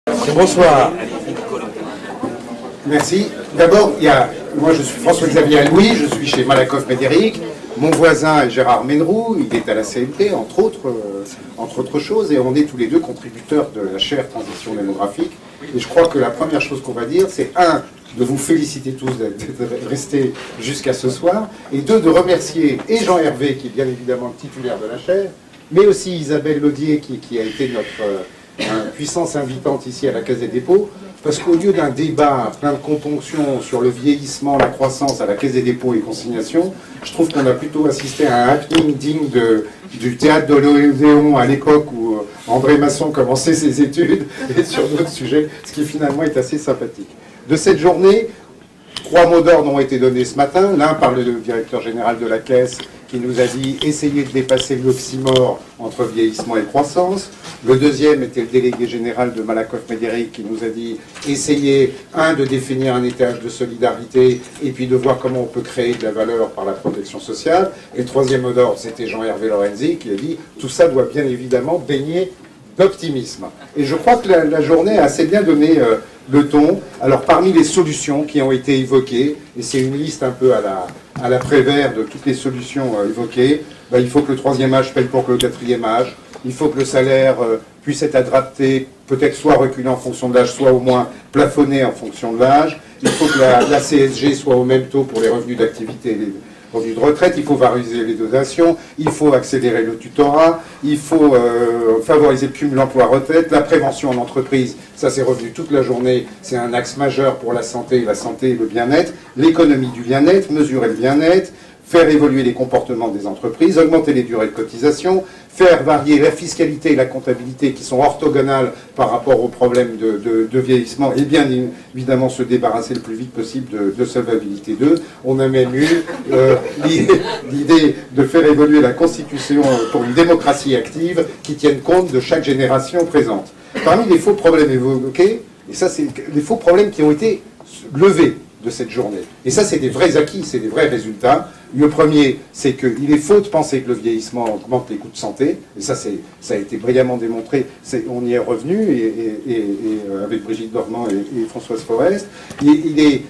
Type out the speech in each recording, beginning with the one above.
Bonsoir. Merci. D'abord, moi je suis François-Xavier Louis, je suis chez Malakoff Médéric. Mon voisin est Gérard Méneroux, il est à la CNP, entre autres choses, et on est tous les deux contributeurs de la chaire Transition démographique. Et je crois que la première chose qu'on va dire, c'est de vous féliciter tous d'être restés jusqu'à ce soir, et de remercier et Jean-Hervé, qui est bien évidemment le titulaire de la chaire, mais aussi Isabelle Laudier, qui a été notre puissance invitante ici à la Caisse des dépôts, parce qu'au lieu d'un débat plein de componctions sur le vieillissement, la croissance à la Caisse des dépôts et consignations, je trouve qu'on a plutôt assisté à un happening digne du théâtre de l'Odéon à l'époque où André Masson commençait ses études, et sur d'autres sujets, ce qui finalement est assez sympathique. De cette journée, 3 mots d'ordre ont été donnés ce matin. L'un par le directeur général de la Caisse, qui nous a dit « essayez de dépasser l'oxymore entre vieillissement et croissance ». Le deuxième était le délégué général de Malakoff Médéric, qui nous a dit « essayez, de définir un étage de solidarité, et puis de voir comment on peut créer de la valeur par la protection sociale ». Et le troisième mot d'ordre, c'était Jean-Hervé Lorenzi, qui a dit « tout ça doit bien évidemment baigner d'optimisme ». Et je crois que la journée a assez bien donné le ton. Alors parmi les solutions qui ont été évoquées, et c'est une liste un peu à la Prévert de toutes les solutions évoquées, il faut que le 3e âge paye pour que le 4e âge, il faut que le salaire puisse être adapté, peut-être soit reculé en fonction de l'âge, soit au moins plafonné en fonction de l'âge, il faut que la CSG soit au même taux pour les revenus d'activité et les revenus de retraite, il faut valoriser les dotations, il faut accélérer le tutorat, il faut favoriser le cumul emploi-retraite, la prévention en entreprise, ça c'est revenu toute la journée, c'est un axe majeur pour la santé et le bien-être, l'économie du bien-être, mesurer le bien-être, faire évoluer les comportements des entreprises, augmenter les durées de cotisation, faire varier la fiscalité et la comptabilité qui sont orthogonales par rapport aux problèmes de vieillissement, et bien évidemment se débarrasser le plus vite possible de solvabilité 2. On a même eu l'idée de faire évoluer la Constitution pour une démocratie active qui tienne compte de chaque génération présente. Parmi les faux problèmes évoqués, et ça c'est les faux problèmes qui ont été levés de cette journée. Et ça, c'est des vrais acquis, c'est des vrais résultats. Le premier, c'est qu'il est faux de penser que le vieillissement augmente les coûts de santé. Et ça a été brillamment démontré. On y est revenu, avec Brigitte Dormand et Françoise Forest. Il est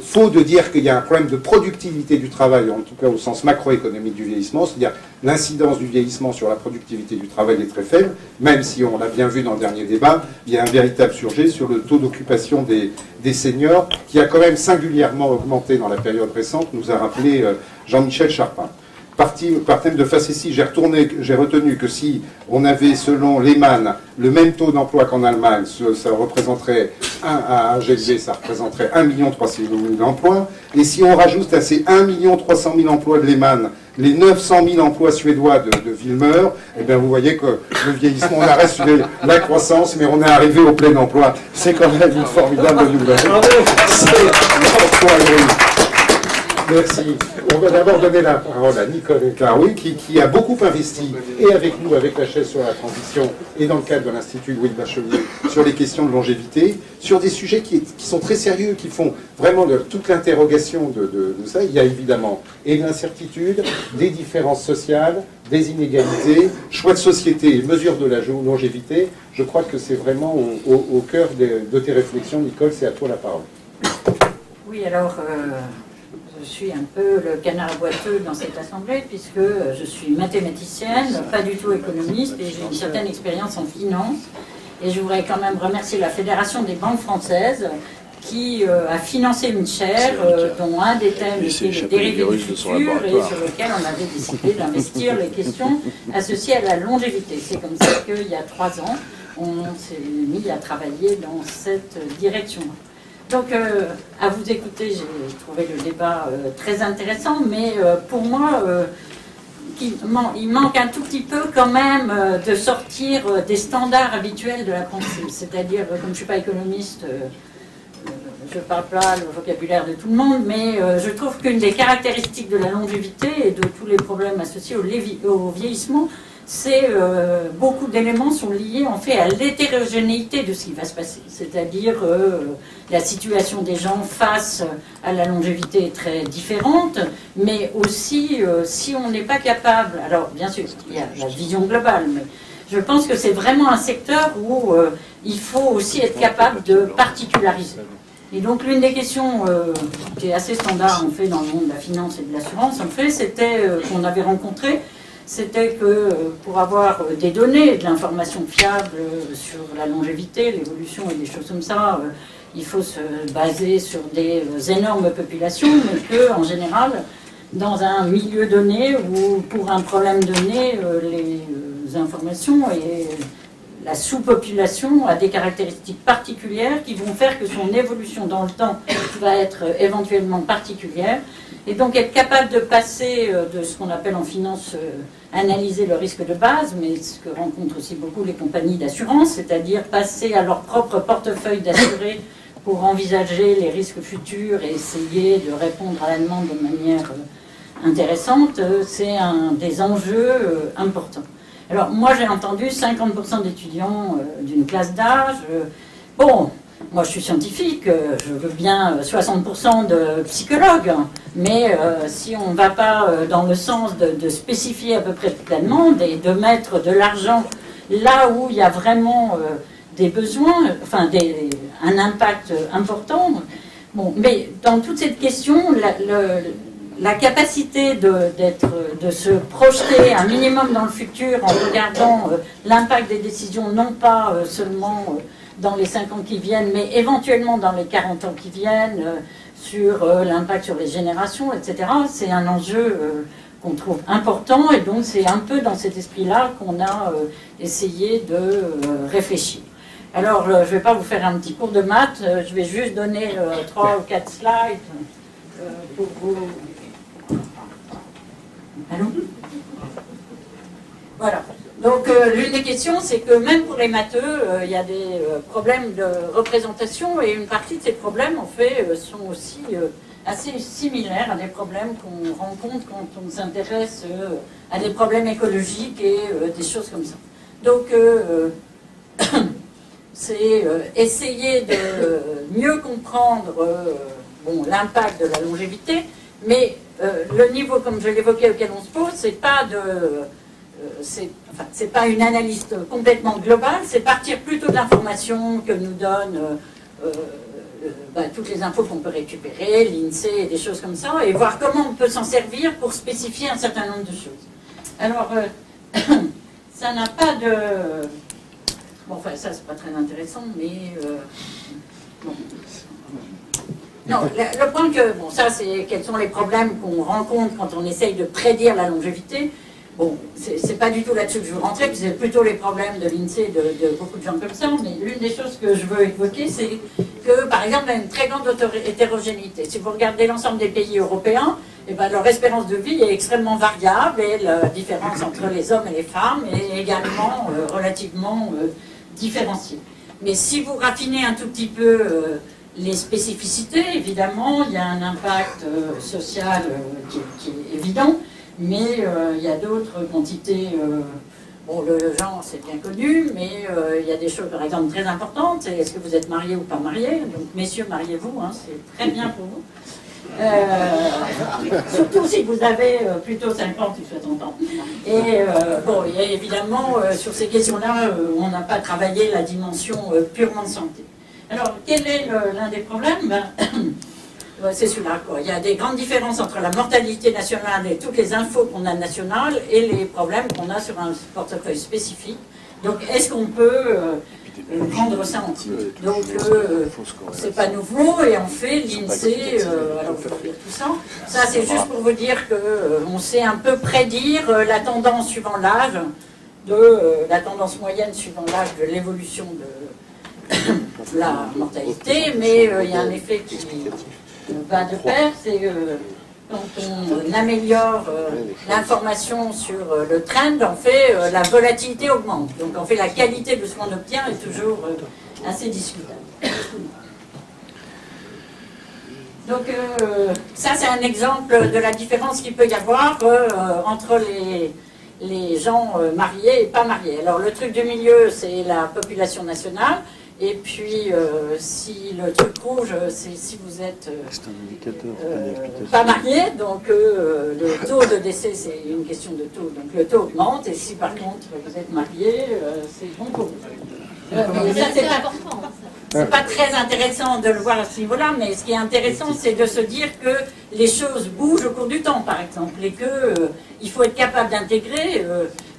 faux de dire qu'il y a un problème de productivité du travail, en tout cas au sens macroéconomique du vieillissement. C'est-à-dire l'incidence du vieillissement sur la productivité du travail est très faible, même si on l'a bien vu dans le dernier débat, il y a un véritable sujet sur le taux d'occupation des seniors, qui a quand même singulièrement augmenté dans la période récente, nous a rappelé Jean-Michel Charpin. Par thème de facétie, j'ai retenu que si on avait, selon Lehman, le même taux d'emploi qu'en Allemagne, ça représenterait, à âge élevé, ça représenterait 1 300 000 emplois. Et si on rajoute à ces 1 300 000 emplois de Lehman, les 900 000 emplois suédois de Wilmer, eh bien vous voyez que le vieillissement, on arrête sur la croissance, mais on est arrivé au plein emploi. C'est quand même une formidable nouvelle. Merci. On va d'abord donner la parole à Nicole Claroui, qui a beaucoup investi, et avec nous, avec la chaise sur la transition, et dans le cadre de l'Institut Louis Bachelier, sur les questions de longévité, sur des sujets qui sont très sérieux, qui font vraiment toute l'interrogation de ça. Il y a évidemment et l'incertitude, des différences sociales, des inégalités, choix de société et mesures de la longévité. Je crois que c'est vraiment au cœur de tes réflexions. Nicole, c'est à toi la parole. Oui, alors... je suis un peu le canard boiteux dans cette assemblée, puisque je suis mathématicienne, pas du tout économiste, et j'ai une certaine expérience en finance. Et je voudrais quand même remercier la Fédération des banques françaises, qui a financé une chaire dont un des thèmes était les dérivés du futur, et sur lequel on avait décidé d'investir les questions associées à la longévité. C'est comme ça qu'il y a 3 ans, on s'est mis à travailler dans cette direction. Donc, à vous écouter, j'ai trouvé le débat très intéressant, mais pour moi, il manque un tout petit peu quand même de sortir des standards habituels de la pensée. C'est-à-dire, comme je ne suis pas économiste, je ne parle pas le vocabulaire de tout le monde, mais je trouve qu'une des caractéristiques de la longévité et de tous les problèmes associés au vieillissement, c'est beaucoup d'éléments sont liés en fait à l'hétérogénéité de ce qui va se passer. C'est-à-dire la situation des gens face à la longévité est très différente, mais aussi si on n'est pas capable, alors bien sûr il y a la vision globale, mais je pense que c'est vraiment un secteur où il faut aussi être capable de particulariser. Et donc l'une des questions qui est assez standard, en fait, dans le monde de la finance et de l'assurance, en fait, c'était qu'on avait rencontré, c'était que pour avoir des données, de l'information fiable sur la longévité, l'évolution et des choses comme ça, il faut se baser sur des énormes populations, mais que, en général, dans un milieu donné ou pour un problème donné, les informations et la sous-population a des caractéristiques particulières qui vont faire que son évolution dans le temps va être éventuellement particulière. Et donc être capable de passer de ce qu'on appelle en finance analyser le risque de base, mais ce que rencontrent aussi beaucoup les compagnies d'assurance, c'est-à-dire passer à leur propre portefeuille d'assurés pour envisager les risques futurs et essayer de répondre à la demande de manière intéressante, c'est un des enjeux importants. Alors, moi, j'ai entendu 50% d'étudiants d'une classe d'âge. Bon, moi, je suis scientifique, je veux bien 60% de psychologues, mais si on ne va pas dans le sens de spécifier à peu près toute la demande et de mettre de l'argent là où il y a vraiment des besoins, enfin, un impact important. Bon, mais dans toute cette question, la capacité de se projeter un minimum dans le futur en regardant l'impact des décisions, non pas seulement dans les 5 ans qui viennent, mais éventuellement dans les 40 ans qui viennent, sur l'impact sur les générations, etc., c'est un enjeu qu'on trouve important, et donc c'est un peu dans cet esprit-là qu'on a essayé de réfléchir. Alors, je ne vais pas vous faire un petit cours de maths, je vais juste donner 3 ou 4 slides pour vous... Allô? Voilà. Donc, l'une des questions, c'est que même pour les matheux, il y a des problèmes de représentation, et une partie de ces problèmes, en fait, sont aussi assez similaires à des problèmes qu'on rencontre quand on s'intéresse à des problèmes écologiques et des choses comme ça. Donc, c'est essayer de mieux comprendre l'impact de la longévité, mais le niveau, comme je l'évoquais, auquel on se pose, c'est pas c'est pas une analyse complètement globale, c'est partir plutôt de l'information que nous donne toutes les infos qu'on peut récupérer, l'INSEE et des choses comme ça, et voir comment on peut s'en servir pour spécifier un certain nombre de choses. Alors, ça n'a pas de... Bon, enfin, ça, c'est pas très intéressant, mais... bon. Non, le point que... Bon, ça, c'est quels sont les problèmes qu'on rencontre quand on essaye de prédire la longévité. Bon, c'est pas du tout là-dessus que je veux rentrer, puis c'est plutôt les problèmes de l'INSEE, de beaucoup de gens comme ça, mais l'une des choses que je veux évoquer, c'est que, par exemple, il y a une très grande hétérogénéité. Si vous regardez l'ensemble des pays européens, eh ben, leur espérance de vie est extrêmement variable, et la différence entre les hommes et les femmes est également relativement différenciée. Mais si vous raffinez un tout petit peu les spécificités, évidemment, il y a un impact social qui est évident, mais il y a d'autres quantités, bon, le genre c'est bien connu, mais il y a des choses par exemple très importantes, c'est est-ce que vous êtes marié ou pas marié, donc messieurs mariez-vous, hein, c'est très bien pour vous. Surtout si vous avez plutôt 50 ou 60 ans. Et bon, il y a évidemment, sur ces questions-là, on n'a pas travaillé la dimension purement de santé. Alors, quel est l'un des problèmes? C'est celui-là, quoi. Il y a des grandes différences entre la mortalité nationale et toutes les infos qu'on a nationales et les problèmes qu'on a sur un portefeuille spécifique. Donc, est-ce qu'on peut prendre ça en compte? Donc, c'est pas nouveau, et en fait, l'INSEE, alors je vais dire tout ça, ça c'est juste pour vous dire qu'on sait un peu prédire la tendance suivant l'âge, la tendance moyenne suivant l'âge de l'évolution de la mortalité, mais il y a un effet qui va de pair, c'est quand on améliore l'information sur le trend, en fait, la volatilité augmente. Donc en fait, la qualité de ce qu'on obtient est toujours assez discutable. Donc ça, c'est un exemple de la différence qu'il peut y avoir entre les gens mariés et pas mariés. Alors le truc du milieu, c'est la population nationale. Et puis, si le truc rouge, c'est si vous êtes pas marié, donc le taux de décès, c'est une question de taux. Donc le taux augmente, et si par contre vous êtes marié, c'est bon pour vous. Mais ça, c'est important. C'est pas très intéressant de le voir à ce niveau-là, mais ce qui est intéressant, c'est de se dire que les choses bougent au cours du temps, par exemple, et que il faut être capable d'intégrer.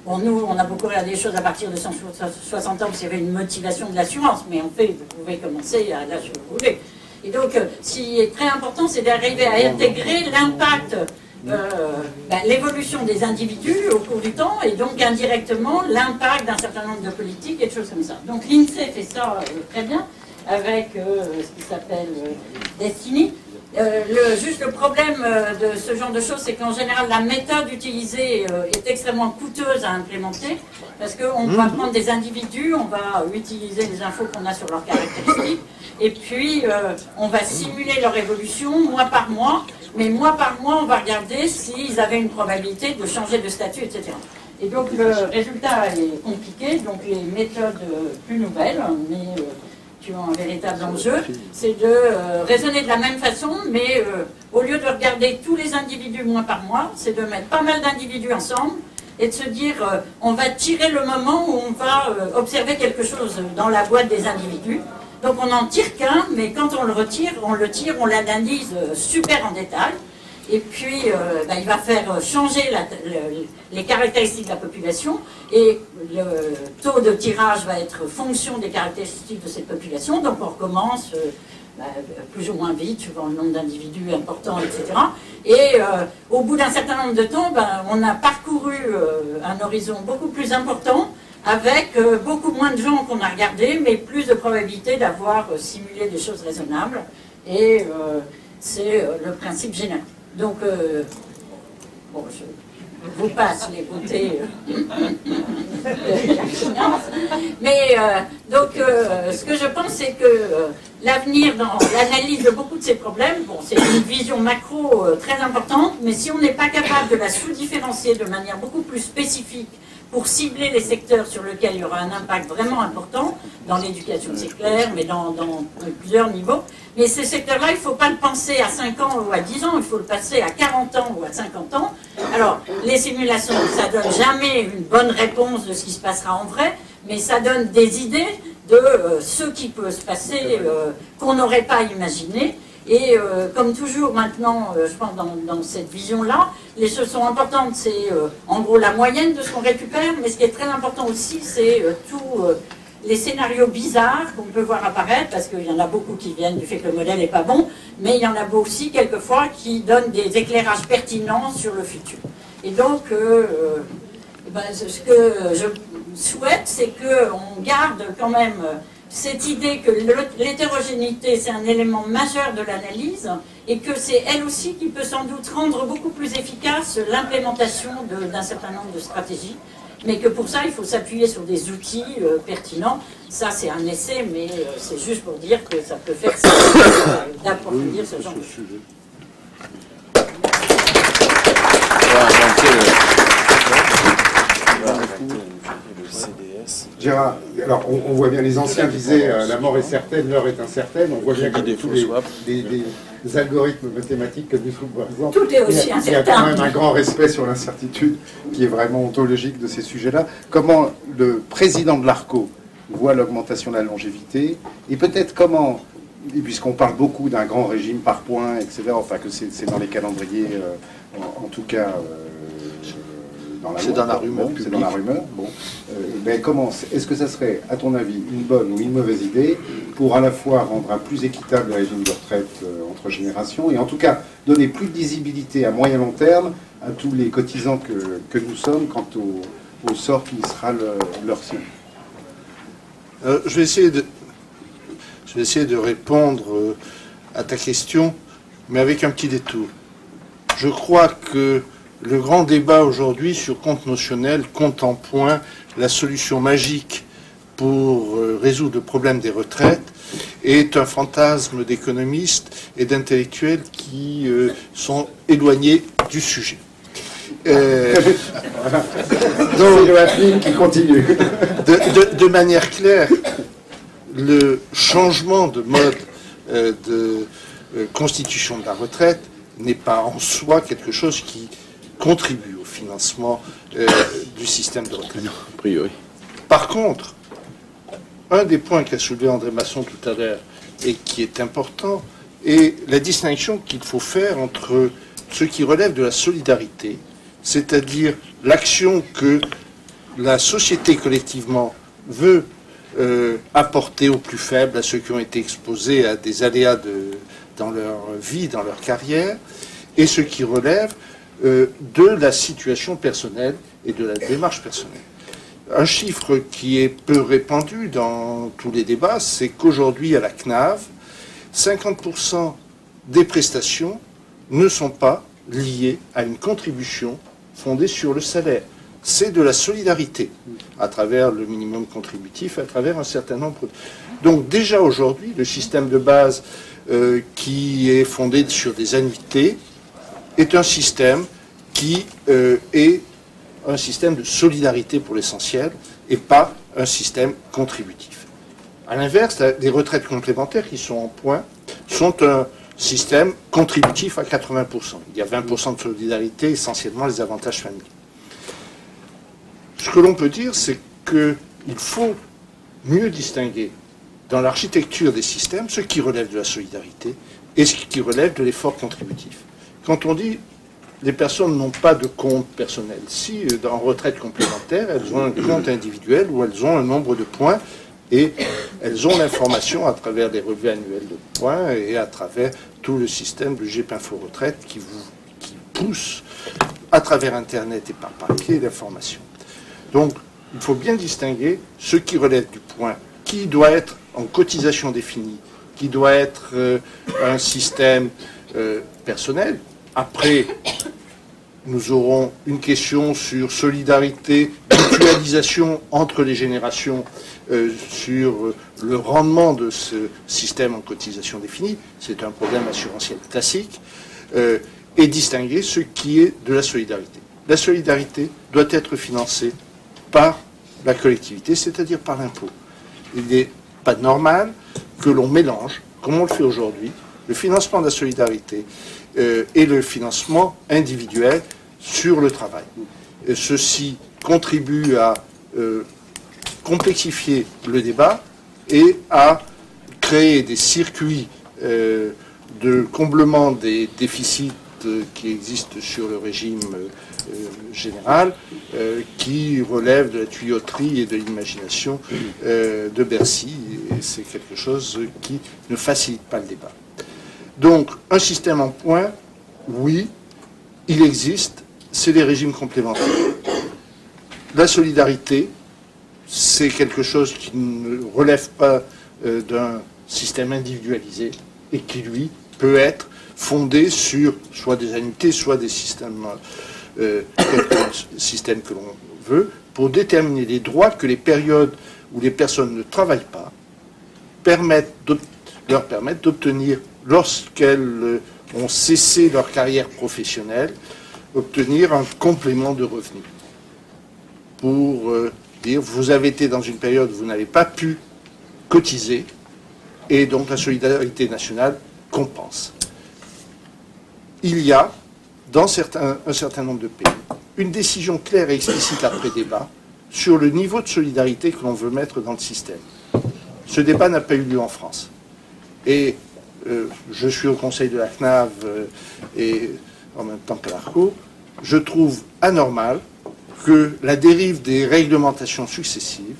Bon, nous, on a beaucoup regardé les choses à partir de 160 ans, parce qu'il y avait une motivation de l'assurance, mais en fait, vous pouvez commencer à l'âge que vous voulez. Et donc, ce qui est très important, c'est d'arriver à intégrer l'impact, l'évolution des individus au cours du temps, et donc indirectement l'impact d'un certain nombre de politiques et de choses comme ça. Donc l'INSEE fait ça très bien, avec ce qui s'appelle Destiny. Juste le problème de ce genre de choses, c'est qu'en général, la méthode utilisée est extrêmement coûteuse à implémenter, parce qu'on va prendre des individus, on va utiliser les infos qu'on a sur leurs caractéristiques, et puis on va simuler leur évolution mois par mois, mais mois par mois, on va regarder s'ils avaient une probabilité de changer de statut, etc. Et donc le résultat est compliqué, donc les méthodes plus nouvelles, mais qui ont un véritable enjeu, c'est de raisonner de la même façon, mais au lieu de regarder tous les individus mois par mois, c'est de mettre pas mal d'individus ensemble et de se dire on va tirer le moment où on va observer quelque chose dans la boîte des individus. Donc on n'en tire qu'un, mais quand on le retire, on l'analyse super en détail. Et puis, il va faire changer les caractéristiques de la population, et le taux de tirage va être fonction des caractéristiques de cette population. Donc on recommence plus ou moins vite, suivant le nombre d'individus importants, etc. Et au bout d'un certain nombre de temps, on a parcouru un horizon beaucoup plus important, avec beaucoup moins de gens qu'on a regardés, mais plus de probabilité d'avoir simulé des choses raisonnables. Et c'est le principe général. Donc, bon, je vous passe les beautés de la finance. Mais, donc, ce que je pense, c'est que l'avenir dans l'analyse de beaucoup de ces problèmes, bon, c'est une vision macro très importante, mais si on n'est pas capable de la sous-différencier de manière beaucoup plus spécifique, pour cibler les secteurs sur lesquels il y aura un impact vraiment important, dans l'éducation c'est clair, mais dans plusieurs niveaux. Mais ces secteurs-là, il ne faut pas le penser à 5 ans ou à 10 ans, il faut le passer à 40 ans ou à 50 ans. Alors, les simulations, ça ne donne jamais une bonne réponse de ce qui se passera en vrai, mais ça donne des idées de ce qui peut se passer qu'on n'aurait pas imaginé. Et comme toujours maintenant, je pense dans cette vision-là, les choses sont importantes, c'est en gros la moyenne de ce qu'on récupère, mais ce qui est très important aussi, c'est tous les scénarios bizarres qu'on peut voir apparaître, parce qu'il y en a beaucoup qui viennent du fait que le modèle n'est pas bon, mais il y en a aussi quelquefois qui donnent des éclairages pertinents sur le futur. Et donc, ce que je souhaite, c'est qu'on garde quand même cette idée que l'hétérogénéité, c'est un élément majeur de l'analyse, et que c'est elle aussi qui peut sans doute rendre beaucoup plus efficace l'implémentation d'un certain nombre de stratégies, mais que pour ça, il faut s'appuyer sur des outils pertinents. Ça, c'est un essai, mais c'est juste pour dire que ça peut faire ça, d'approfondir ce genre de choses. Gérard, alors on voit bien, les anciens disaient la mort est certaine, l'heure est incertaine. On voit bien que tous les algorithmes mathématiques que nous faisons, tout est aussi incertain. Il y a quand même un grand respect sur l'incertitude qui est vraiment ontologique de ces sujets-là. Comment le président de l'ARCO voit l'augmentation de la longévité, et peut-être comment, puisqu'on parle beaucoup d'un grand régime par points, etc., enfin que c'est dans les calendriers, en tout cas... C'est dans la rumeur. C'est dans la rumeur. Bon. Mais comment, est-ce que ça serait, à ton avis, une bonne ou une mauvaise idée pour à la fois rendre un plus équitable le régime de retraite entre générations, et en tout cas donner plus de visibilité à moyen long terme à tous les cotisants que nous sommes quant au sort qui sera leur sien? Je vais essayer de répondre à ta question, mais avec un petit détour. Je crois que le grand débat aujourd'hui sur compte notionnel, compte en points, la solution magique pour résoudre le problème des retraites, est un fantasme d'économistes et d'intellectuels qui sont éloignés du sujet. Donc, qui continue. De manière claire, le changement de mode de constitution de la retraite n'est pas en soi quelque chose qui contribue au financement du système de retraite. Non, a priori. Par contre, un des points qu'a soulevé André Masson tout à l'heure et qui est important est la distinction qu'il faut faire entre ce qui relève de la solidarité, c'est-à-dire l'action que la société collectivement veut apporter aux plus faibles, à ceux qui ont été exposés à des aléas dans leur vie, dans leur carrière, et ce qui relève de la situation personnelle et de la démarche personnelle. Un chiffre qui est peu répandu dans tous les débats, c'est qu'aujourd'hui à la CNAV, 50% des prestations ne sont pas liées à une contribution fondée sur le salaire. C'est de la solidarité, à travers le minimum contributif, à travers un certain nombre. Donc déjà aujourd'hui, le système de base qui est fondé sur des annuités est un système qui est un système de solidarité pour l'essentiel et pas un système contributif. À l'inverse, les retraites complémentaires qui sont en point sont un système contributif à 80%. Il y a 20% de solidarité, essentiellement les avantages familiaux. Ce que l'on peut dire, c'est qu'il faut mieux distinguer dans l'architecture des systèmes ce qui relève de la solidarité et ce qui relève de l'effort contributif. Quand on dit les personnes n'ont pas de compte personnel, si en retraite complémentaire, elles ont un compte individuel où elles ont un nombre de points et elles ont l'information à travers les relevés annuels de points et à travers tout le système du GEP-Info Retraite qui pousse à travers Internet et par papier l'information. Donc, il faut bien distinguer ce qui relève du point, qui doit être en cotisation définie, qui doit être un système personnel. Après, nous aurons une question sur solidarité, mutualisation entre les générations, sur le rendement de ce système en cotisation définie. C'est un problème assurantiel classique. Et distinguer ce qui est de la solidarité. La solidarité doit être financée par la collectivité, c'est-à-dire par l'impôt. Il n'est pas normal que l'on mélange, comme on le fait aujourd'hui, le financement de la solidarité et le financement individuel sur le travail. Ceci contribue à complexifier le débat et à créer des circuits de comblement des déficits qui existent sur le régime général, qui relèvent de la tuyauterie et de l'imagination de Bercy, et c'est quelque chose qui ne facilite pas le débat. Donc, un système en point, oui, il existe, c'est les régimes complémentaires. La solidarité, c'est quelque chose qui ne relève pas d'un système individualisé et qui, lui, peut être fondé sur soit des annuités, soit des systèmes, systèmes que l'on veut, pour déterminer les droits que les périodes où les personnes ne travaillent pas leur permettent d'obtenir, lorsqu'elles ont cessé leur carrière professionnelle, obtenir un complément de revenus. Pour dire, vous avez été dans une période où vous n'avez pas pu cotiser, et donc la solidarité nationale compense. Il y a, dans un certain nombre de pays, une décision claire et explicite après débat sur le niveau de solidarité que l'on veut mettre dans le système. Ce débat n'a pas eu lieu en France. Et je suis au conseil de la CNAV et en même temps que l'ARCO, je trouve anormal que la dérive des réglementations successives,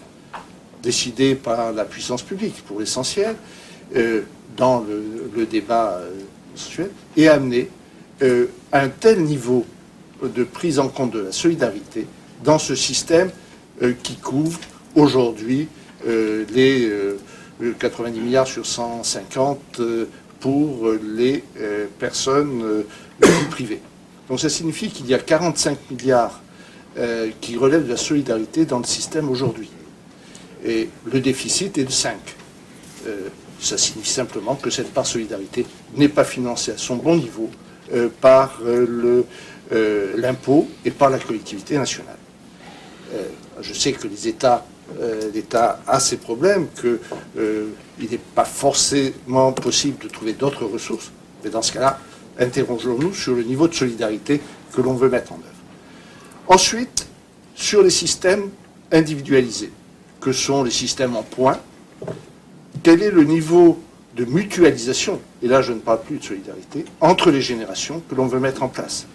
décidées par la puissance publique pour l'essentiel, dans le débat mensuel, ait amené un tel niveau de prise en compte de la solidarité dans ce système qui couvre aujourd'hui les 90 milliards sur 150 pour les personnes privées. Donc ça signifie qu'il y a 45 milliards qui relèvent de la solidarité dans le système aujourd'hui. Et le déficit est de 5. Ça signifie simplement que cette part solidarité n'est pas financée à son bon niveau par l'impôt et par la collectivité nationale. Je sais que les États l'État a ces problèmes, qu'il n'est pas forcément possible de trouver d'autres ressources. Mais dans ce cas-là, interrogeons-nous sur le niveau de solidarité que l'on veut mettre en œuvre. Ensuite, sur les systèmes individualisés, que sont les systèmes en points, quel est le niveau de mutualisation, et là je ne parle plus de solidarité, entre les générations que l'on veut mettre en place.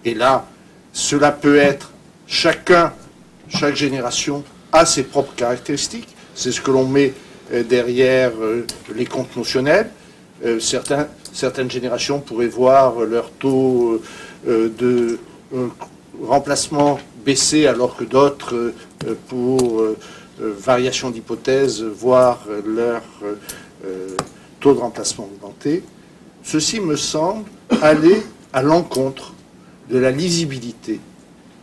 Et là, cela peut être chaque génération a ses propres caractéristiques. C'est ce que l'on met derrière les comptes notionnels. Certaines générations pourraient voir leur taux de remplacement baisser, alors que d'autres, pour variation d'hypothèse, voir leur taux de remplacement augmenter. Ceci me semble aller à l'encontre de la lisibilité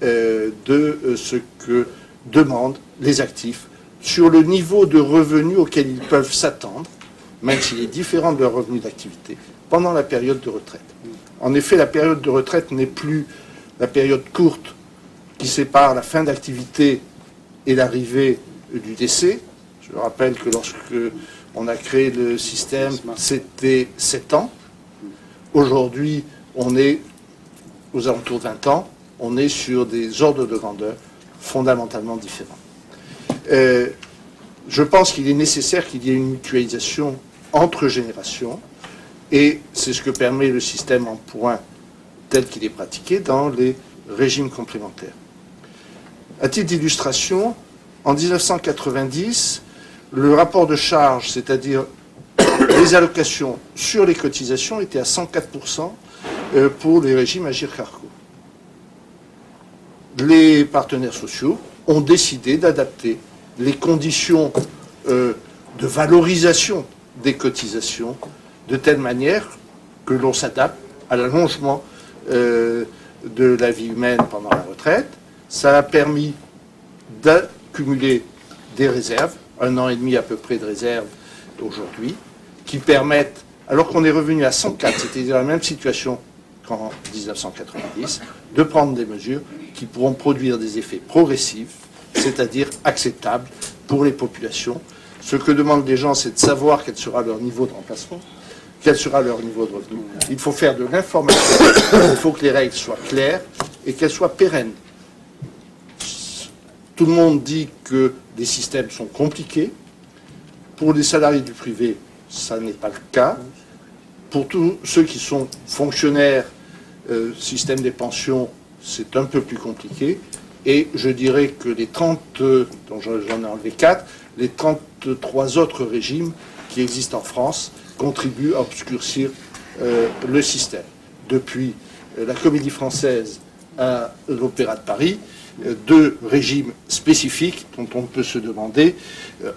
de ce que demandent les actifs sur le niveau de revenus auquel ils peuvent s'attendre, même s'il est différent de leur revenu d'activité, pendant la période de retraite. En effet, la période de retraite n'est plus la période courte qui sépare la fin d'activité et l'arrivée du décès. Je rappelle que lorsque on a créé le système, c'était 7 ans. Aujourd'hui, on est aux alentours de 20 ans. On est sur des ordres de grandeur fondamentalement différents. Je pense qu'il est nécessaire qu'il y ait une mutualisation entre générations, et c'est ce que permet le système en points tel qu'il est pratiqué dans les régimes complémentaires. À titre d'illustration, en 1990, le rapport de charge, c'est-à-dire les allocations sur les cotisations, était à 104% pour les régimes Agirc-Arrco. Les partenaires sociaux ont décidé d'adapter les conditions de valorisation des cotisations de telle manière que l'on s'adapte à l'allongement de la vie humaine pendant la retraite. Ça a permis d'accumuler des réserves, 1 an et demi à peu près de réserves aujourd'hui, qui permettent, alors qu'on est revenu à 104, c'était dans la même situation qu'en 1990, de prendre des mesures qui pourront produire des effets progressifs, c'est-à-dire acceptables pour les populations. Ce que demandent les gens, c'est de savoir quel sera leur niveau de remplacement, quel sera leur niveau de revenu. Il faut faire de l'information, il faut que les règles soient claires et qu'elles soient pérennes. Tout le monde dit que les systèmes sont compliqués. Pour les salariés du privé, ça n'est pas le cas. Pour tous ceux qui sont fonctionnaires, système des pensions, c'est un peu plus compliqué. Et je dirais que les 30, dont j'en ai enlevé 4, les 33 autres régimes qui existent en France contribuent à obscurcir le système. Depuis la Comédie Française à l'Opéra de Paris, 2 régimes spécifiques dont on peut se demander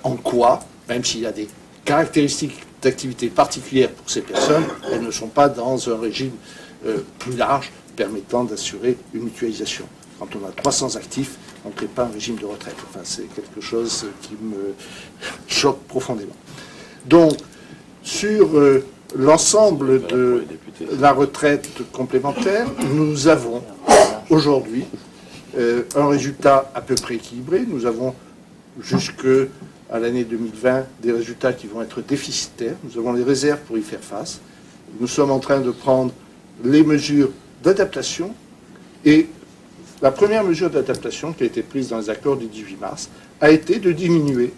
en quoi, même s'il y a des caractéristiques d'activité particulières pour ces personnes, elles ne sont pas dans un régime plus large permettant d'assurer une mutualisation. Quand on a 300 actifs, on ne crée pas un régime de retraite. Enfin, c'est quelque chose qui me choque profondément. Donc, sur l'ensemble de la retraite complémentaire, nous avons aujourd'hui un résultat à peu près équilibré. Nous avons jusqu'à l'année 2020 des résultats qui vont être déficitaires. Nous avons les réserves pour y faire face. Nous sommes en train de prendre les mesures d'adaptation, et la première mesure d'adaptation qui a été prise dans les accords du 18 mars a été de diminuer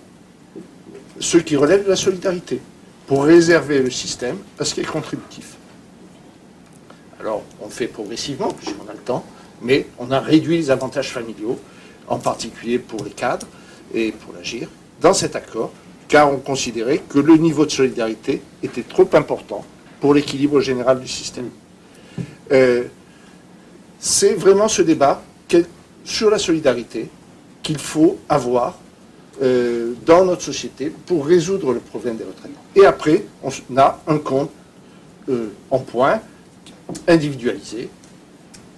ce qui relève de la solidarité pour réserver le système à ce qui est contributif. Alors, on le fait progressivement, puisqu'on a le temps, mais on a réduit les avantages familiaux, en particulier pour les cadres et pour l'AGIR, dans cet accord, car on considérait que le niveau de solidarité était trop important pour l'équilibre général du système. C'est vraiment ce débat sur la solidarité qu'il faut avoir dans notre société pour résoudre le problème des retraites. Et après, on a un compte en points individualisé,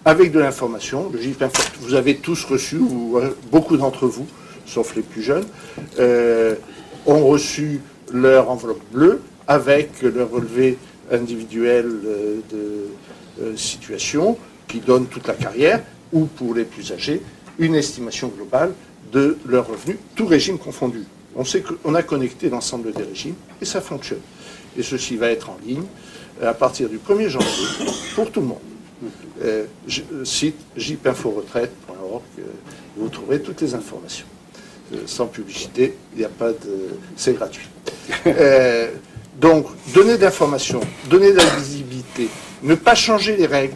avec de l'information. Le GIP Info, vous avez tous reçu, ou beaucoup d'entre vous, sauf les plus jeunes, ont reçu leur enveloppe bleue avec leur relevé individuel de situation qui donne toute la carrière, ou pour les plus âgés, une estimation globale de leurs revenus, tout régime confondu. On sait qu'on a connecté l'ensemble des régimes et ça fonctionne. Et ceci va être en ligne à partir du 1er janvier pour tout le monde. Site jipinforetraite.org, vous trouverez toutes les informations. Sans publicité, il n'y a pas de... c'est gratuit. Donc, donner d'informations, donner de la visibilité, ne pas changer les règles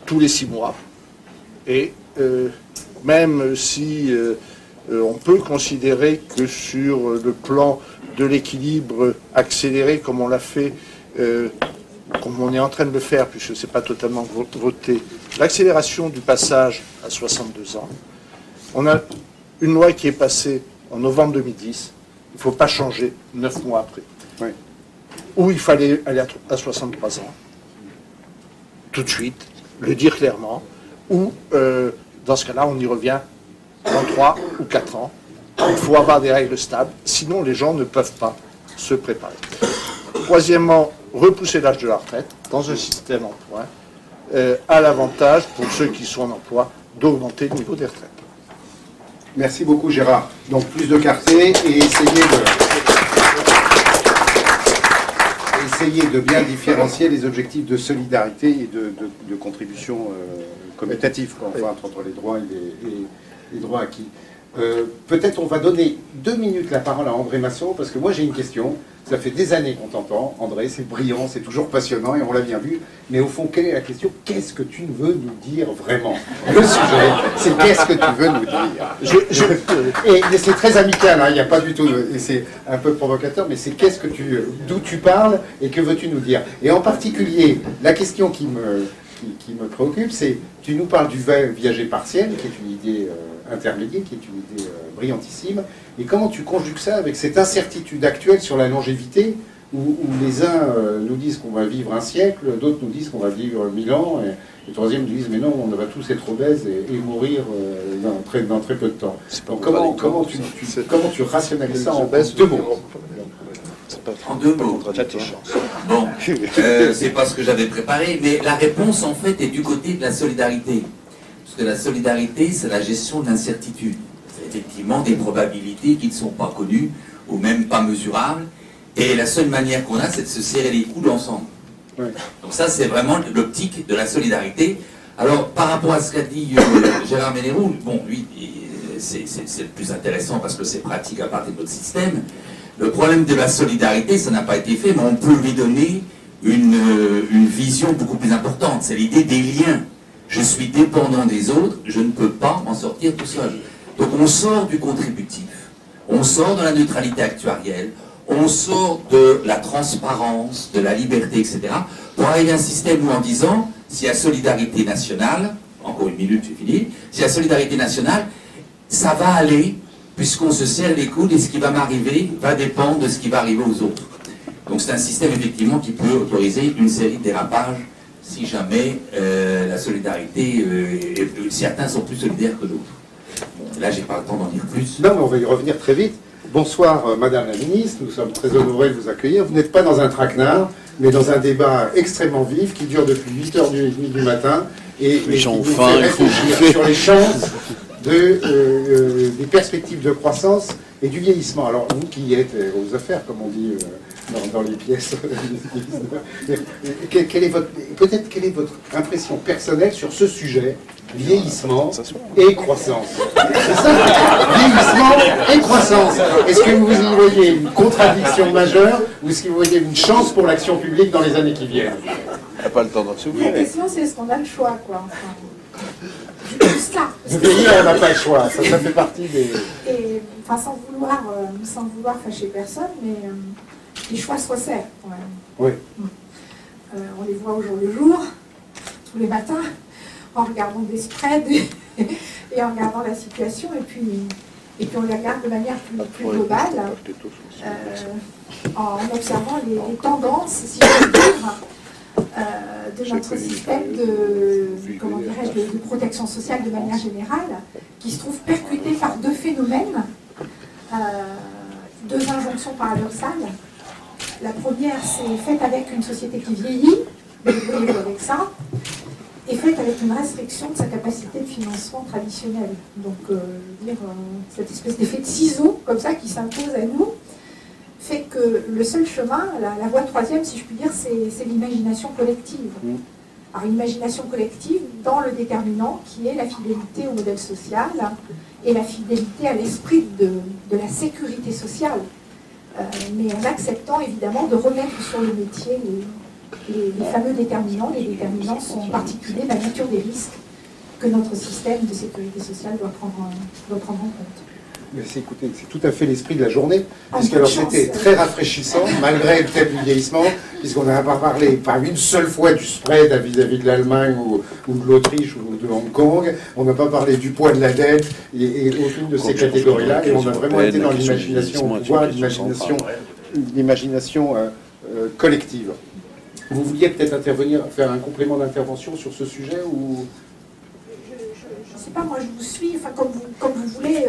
tous les 6 mois. Et même si on peut considérer que sur le plan de l'équilibre accéléré, comme on l'a fait, comme on est en train de le faire, puisque ce n'est pas totalement voté, l'accélération du passage à 62 ans, on a une loi qui est passée en novembre 2010, il ne faut pas changer 9 mois après. Oui. Où il fallait aller à 63 ans, tout de suite, le dire clairement, ou dans ce cas-là, on y revient dans 3 ou 4 ans. Il faut avoir des règles stables, sinon les gens ne peuvent pas se préparer. Troisièmement, repousser l'âge de la retraite dans un système en points a l'avantage, pour ceux qui sont en emploi, d'augmenter le niveau des retraites. Merci beaucoup Gérard. Donc plus de clarté et essayer de bien différencier les objectifs de solidarité et de contribution commutative, enfin, entre les droits et les droits acquis. Peut-être on va donner 2 minutes la parole à André Masson, parce que moi j'ai une question. Ça fait des années qu'on t'entend, André, c'est brillant, c'est toujours passionnant et on l'a bien vu. Mais au fond, quelle est la question? Qu'est-ce que tu veux nous dire vraiment? Le sujet, c'est qu'est-ce que tu veux nous dire? Et c'est très amical, hein, il n'y a pas du tout, et c'est un peu provocateur, mais c'est d'où tu parles et que veux-tu nous dire? Et en particulier, la question qui me préoccupe, c'est, tu nous parles du viager partiel, qui est une idée intermédiaire, qui est une idée brillantissime, et comment tu conjugues ça avec cette incertitude actuelle sur la longévité, où les uns nous disent qu'on va vivre un siècle, d'autres nous disent qu'on va vivre 1000 ans, et les troisièmes nous disent mais non, on va tous être obèses et mourir dans très peu de temps. Donc comment tu rationalises ça en 2 mots? En 2 mots. Bon, c'est pas ce que j'avais préparé, mais la réponse en fait est du côté de la solidarité. Parce que la solidarité, c'est la gestion de l'incertitude. C'est effectivement des probabilités qui ne sont pas connues ou même pas mesurables. Et la seule manière qu'on a, c'est de se serrer les coudes ensemble. Ouais. Donc ça, c'est vraiment l'optique de la solidarité. Alors, par rapport à ce qu'a dit Gérard Ménérou, bon, lui, c'est le plus intéressant parce que c'est pratique à partir de notre système. Le problème de la solidarité, ça n'a pas été fait, mais on peut lui donner une vision beaucoup plus importante. C'est l'idée des liens. Je suis dépendant des autres, je ne peux pas m'en sortir tout seul. Donc on sort du contributif, on sort de la neutralité actuarielle, on sort de la transparence, de la liberté, etc. pour arriver à un système où en disant, s'il y a solidarité nationale, encore 1 minute, j'ai fini, s'il y a solidarité nationale, ça va aller, puisqu'on se serre les coudes et ce qui va m'arriver va dépendre de ce qui va arriver aux autres. Donc c'est un système effectivement qui peut autoriser une série de dérapages si jamais la solidarité, certains sont plus solidaires que d'autres. Bon, là, j'ai pas le temps d'en dire plus. Non, mais on va y revenir très vite. Bonsoir, Madame la Ministre, nous sommes très honorés de vous accueillir. Vous n'êtes pas dans un traquenard, mais dans un débat extrêmement vif qui dure depuis 8h30 du matin et qui nous fait réfléchir sur les chances des perspectives de croissance et du vieillissement. Alors, vous qui êtes aux affaires, comme on dit dans les pièces, quelle est votre impression personnelle sur ce sujet, vieillissement et croissance? C'est ça, vieillissement et croissance. Est-ce que vous y voyez une contradiction majeure ou est-ce que vous voyez une chance pour l'action publique dans les années qui viennent? On n'a pas le temps d'en souvenir. La question, c'est est-ce qu'on a le choix, quoi. Enfin, juste là. Vous voyez, on n'a pas le choix, ça fait partie des... Et, enfin, sans vouloir fâcher personne, mais les choix se resserrent, quand même. Oui. On les voit au jour le jour, tous les matins, en regardant des spreads et en regardant la situation, et puis on les regarde de manière plus globale, en observant les tendances, si je peux dire, de notre système de protection sociale de manière générale, qui se trouve percuté par 2 phénomènes, 2 injonctions paradoxales. La première, c'est faite avec une société qui vieillit, débrouillez-vous avec ça. est faite avec une restriction de sa capacité de financement traditionnelle. Donc, cette espèce d'effet de ciseau, comme ça, qui s'impose à nous, fait que le seul chemin, la voie troisième, si je puis dire, c'est l'imagination collective. Alors, l'imagination collective dans le déterminant, qui est la fidélité au modèle social et la fidélité à l'esprit de la sécurité sociale. Mais en acceptant, évidemment, de remettre sur le métier les fameux déterminants. Les déterminants sont en particulier la nature des risques que notre système de sécurité sociale doit prendre en compte. Écoutez, c'est tout à fait l'esprit de la journée, puisqu'alors c'était très rafraîchissant, malgré le thème du vieillissement, puisqu'on n'a pas parlé pas une seule fois du spread vis-à-vis de l'Allemagne ou de l'Autriche ou de Hong Kong, on n'a pas parlé du poids de la dette et aucune de ces catégories-là, et on a vraiment été dans l'imagination, voire l'imagination collective. Vous vouliez peut-être intervenir, faire un complément d'intervention sur ce sujet ou... Je ne sais pas, moi je vous suis, enfin comme vous voulez...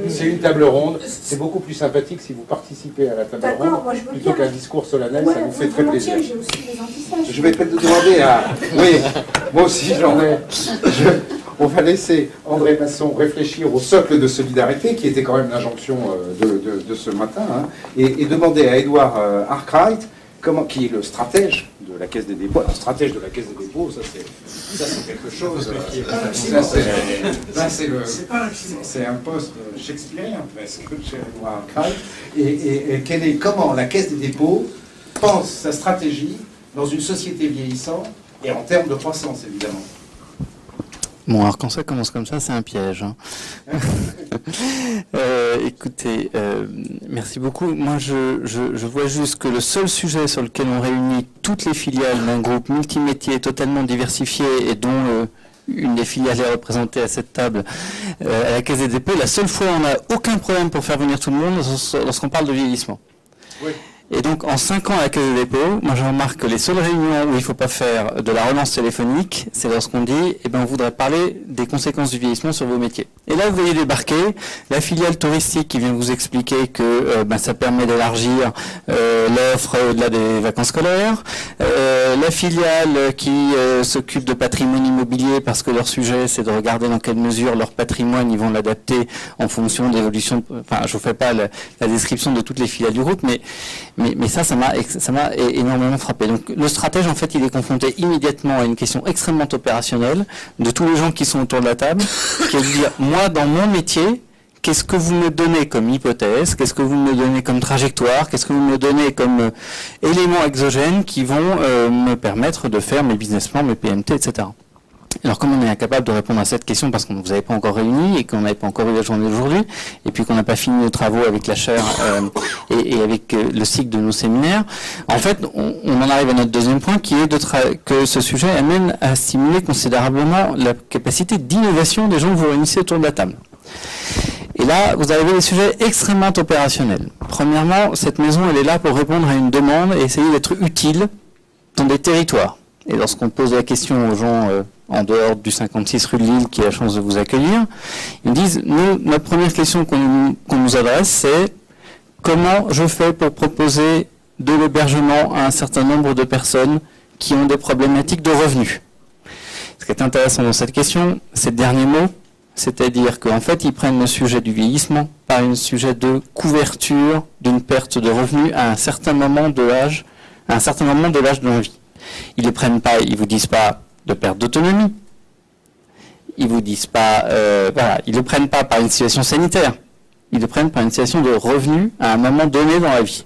C'est une table ronde, c'est beaucoup plus sympathique si vous participez à la table ronde, plutôt qu'un discours solennel, ça vous fait très plaisir. J'ai aussi des antisèches. Je vais peut-être demander à... Oui, moi aussi j'en ai. On va laisser André Masson réfléchir au socle de solidarité, qui était quand même l'injonction de ce matin, hein, et demander à Edouard Arkwright, qui est le stratège de la Caisse des dépôts. Alors, stratège de la Caisse des dépôts, ça c'est quelque chose. C'est un poste shakespearien presque chez Edouard Arkwright. Et comment la Caisse des dépôts pense sa stratégie dans une société vieillissante et en termes de croissance, évidemment. Bon, alors quand ça commence comme ça, c'est un piège. Hein. Écoutez, merci beaucoup. Moi, je vois juste que le seul sujet sur lequel on réunit toutes les filiales d'un groupe multimétier totalement diversifié et dont une des filiales est représentée à cette table à la Caisse des dépôts, la seule fois où on n'a aucun problème pour faire venir tout le monde, lorsqu'on parle de vieillissement. Oui. Et donc, en 5 ans à la Caisse des dépôts, moi je remarque que les seules réunions où il ne faut pas faire de la relance téléphonique, c'est lorsqu'on dit, eh ben, on voudrait parler des conséquences du vieillissement sur vos métiers. Et là, vous voyez débarquer la filiale touristique qui vient vous expliquer que ça permet d'élargir l'offre au-delà des vacances scolaires, la filiale qui s'occupe de patrimoine immobilier parce que leur sujet, c'est de regarder dans quelle mesure leur patrimoine, ils vont l'adapter en fonction de l'évolution. Enfin, je ne vous fais pas la description de toutes les filiales du groupe, mais ça m'a énormément frappé. Donc le stratège, en fait, il est confronté immédiatement à une question extrêmement opérationnelle de tous les gens qui sont autour de la table, qui est de dire, moi, dans mon métier, qu'est-ce que vous me donnez comme hypothèse, qu'est-ce que vous me donnez comme trajectoire, qu'est-ce que vous me donnez comme éléments exogènes qui vont me permettre de faire mes business plans, mes PMT, etc. Alors, comme on est incapable de répondre à cette question parce qu'on ne vous avait pas encore réuni et qu'on n'avait pas encore eu la journée d'aujourd'hui, et puis qu'on n'a pas fini nos travaux avec la chaire et avec le cycle de nos séminaires, en fait, on en arrive à notre deuxième point qui est que ce sujet amène à stimuler considérablement la capacité d'innovation des gens que vous réunissez autour de la table. Et là, vous avez des sujets extrêmement opérationnels. Premièrement, cette maison, elle est là pour répondre à une demande et essayer d'être utile dans des territoires. Et lorsqu'on pose la question aux gens en dehors du 56 rue de Lille qui a la chance de vous accueillir, ils disent, nous, notre première question qu'on nous adresse, c'est comment je fais pour proposer de l'hébergement à un certain nombre de personnes qui ont des problématiques de revenus. Ce qui est intéressant dans cette question, c'est le dernier mot, c'est-à-dire qu'en fait, ils prennent le sujet du vieillissement par un sujet de couverture d'une perte de revenus à un certain moment de l'âge, de la vie. Ils ne prennent pas, ils vous disent pas de perte d'autonomie. Ils vous disent pas, ils le prennent pas par une situation sanitaire. Ils le prennent par une situation de revenu à un moment donné dans la vie.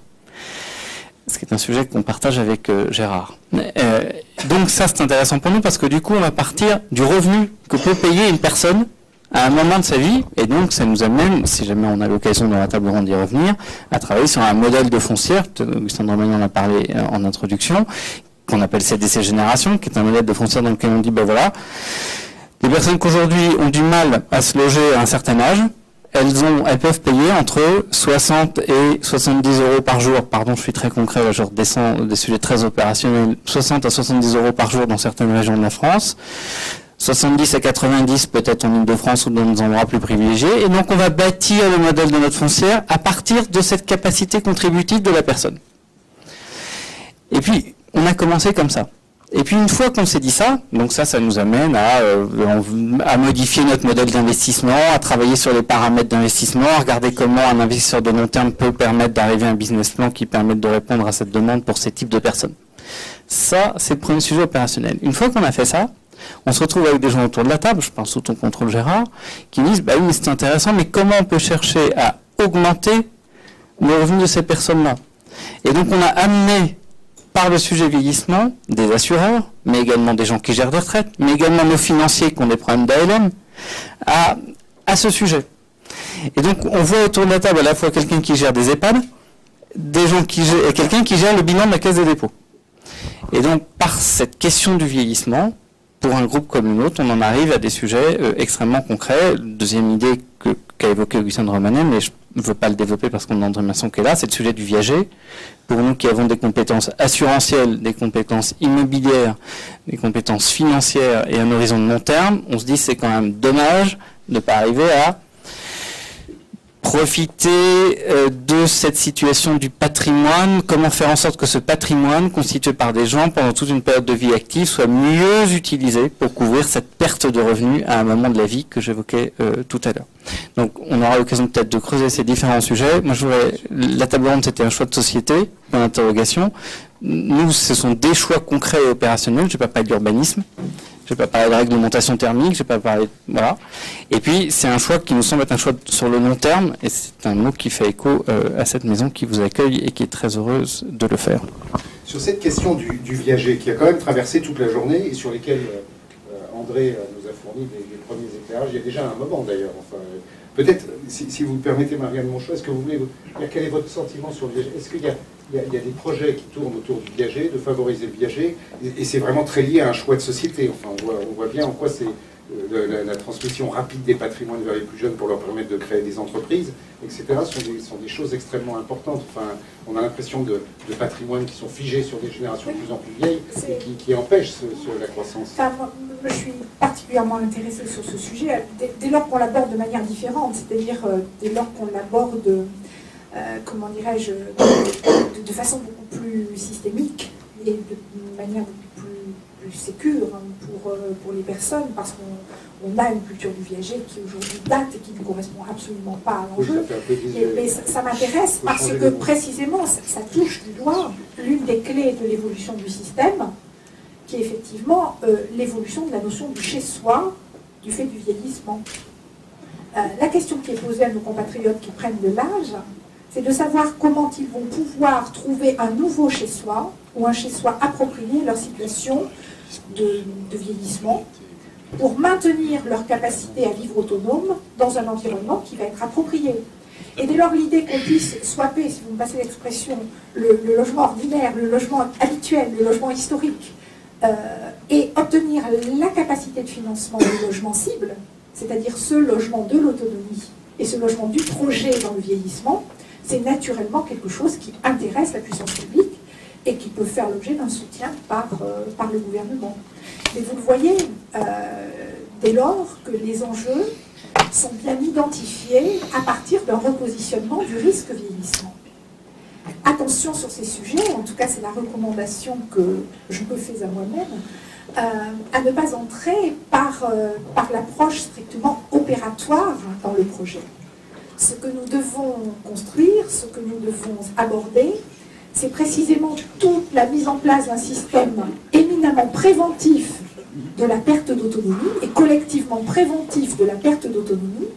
Ce qui est un sujet qu'on partage avec Gérard. Donc ça, c'est intéressant pour nous parce que du coup, on va partir du revenu que peut payer une personne à un moment de sa vie, et donc ça nous amène, si jamais on a l'occasion dans la table ronde d'y revenir, à travailler sur un modèle de foncière, Augustin Dromagnon en a parlé en introduction, qu'on appelle CDC Génération, qui est un modèle de foncière dans lequel on dit, ben voilà, les personnes qu'aujourd'hui ont du mal à se loger à un certain âge, elles peuvent payer entre 60 et 70 euros par jour, pardon, je suis très concret, là, je redescends des sujets très opérationnels, 60 à 70 euros par jour dans certaines régions de la France, 70 à 90 peut-être en Ile-de-France ou dans des endroits plus privilégiés, et donc on va bâtir le modèle de notre foncière à partir de cette capacité contributive de la personne. Et puis, on a commencé comme ça. Et puis une fois qu'on s'est dit ça, donc ça nous amène à modifier notre modèle d'investissement, à travailler sur les paramètres d'investissement, à regarder comment un investisseur de long terme peut permettre d'arriver à un business plan qui permette de répondre à cette demande pour ces types de personnes. Ça, c'est le premier sujet opérationnel. Une fois qu'on a fait ça, on se retrouve avec des gens autour de la table, je pense sous ton contrôle Gérard, qui disent, bah oui, c'est intéressant, mais comment on peut chercher à augmenter le revenu de ces personnes-là? Et donc on a amené, par le sujet vieillissement, des assureurs, mais également des gens qui gèrent des retraites, mais également nos financiers qui ont des problèmes d'ALM, à ce sujet. Et donc on voit autour de la table à la fois quelqu'un qui gère des EHPAD, des gens et quelqu'un qui gère le bilan de la Caisse des dépôts. Et donc par cette question du vieillissement, pour un groupe comme le nôtre, on en arrive à des sujets extrêmement concrets. Deuxième idée qu'a évoqué Augustin de Romanet, mais je ne veux pas le développer parce qu'on a André Masson qui est là, c'est le sujet du viager. Pour nous qui avons des compétences assurantielles, des compétences immobilières, des compétences financières et un horizon de long terme, on se dit que c'est quand même dommage de ne pas arriver à profiter de cette situation du patrimoine, comment faire en sorte que ce patrimoine constitué par des gens pendant toute une période de vie active soit mieux utilisé pour couvrir cette perte de revenus à un moment de la vie que j'évoquais tout à l'heure. Donc on aura l'occasion peut-être de creuser ces différents sujets. Moi la table ronde c'était un choix de société, point d'interrogation. Nous ce sont des choix concrets et opérationnels, je ne vais pas parler d'urbanisme. Je ne vais pas parler de réglementation thermique, je ne vais pas parler... Voilà. Et puis, c'est un choix qui nous semble être un choix sur le long terme, et c'est un mot qui fait écho à cette maison qui vous accueille et qui est très heureuse de le faire. Sur cette question du viager, qui a quand même traversé toute la journée, et sur lesquelles André nous a fourni des premiers éclairages, il y a déjà un moment d'ailleurs. Enfin, peut-être, si vous me permettez, Marianne Monchot, est-ce que vous voulez... Quel est votre sentiment sur le viager? Est-ce qu'il y a des projets qui tournent autour du viager, de favoriser le viager, et c'est vraiment très lié à un choix de société. Enfin, on voit bien en quoi c'est la transmission rapide des patrimoines vers les plus jeunes pour leur permettre de créer des entreprises, etc. sont des choses extrêmement importantes. Enfin, on a l'impression de patrimoines qui sont figés sur des générations de plus en plus vieilles et qui empêchent la croissance. Enfin, moi, je suis particulièrement intéressée sur ce sujet dès lors qu'on l'aborde de manière différente, c'est-à-dire dès lors qu'on l'aborde comment dirais-je, de façon beaucoup plus systémique et de manière beaucoup plus sécure pour les personnes, parce qu'on a une culture du viager qui aujourd'hui date et qui ne correspond absolument pas à l'enjeu. Mais ça m'intéresse parce que précisément ça touche du doigt l'une des clés de l'évolution du système, qui est effectivement l'évolution de la notion du chez-soi du fait du vieillissement. La question qui est posée à nos compatriotes qui prennent de l'âge, c'est de savoir comment ils vont pouvoir trouver un nouveau chez-soi ou un chez-soi approprié à leur situation de vieillissement pour maintenir leur capacité à vivre autonome dans un environnement qui va être approprié. Et dès lors, l'idée qu'on puisse swapper, si vous me passez l'expression, le logement ordinaire, le logement habituel, le logement historique, et obtenir la capacité de financement du logement cible, c'est-à-dire ce logement de l'autonomie et ce logement du projet dans le vieillissement, c'est naturellement quelque chose qui intéresse la puissance publique et qui peut faire l'objet d'un soutien par le gouvernement. Mais vous le voyez, dès lors que les enjeux sont bien identifiés à partir d'un repositionnement du risque vieillissement. Attention sur ces sujets, en tout cas c'est la recommandation que je me fais à moi-même, à ne pas entrer par l'approche strictement opératoire dans le projet. Ce que nous devons construire, ce que nous devons aborder, c'est précisément toute la mise en place d'un système éminemment préventif de la perte d'autonomie et collectivement préventif de la perte d'autonomie,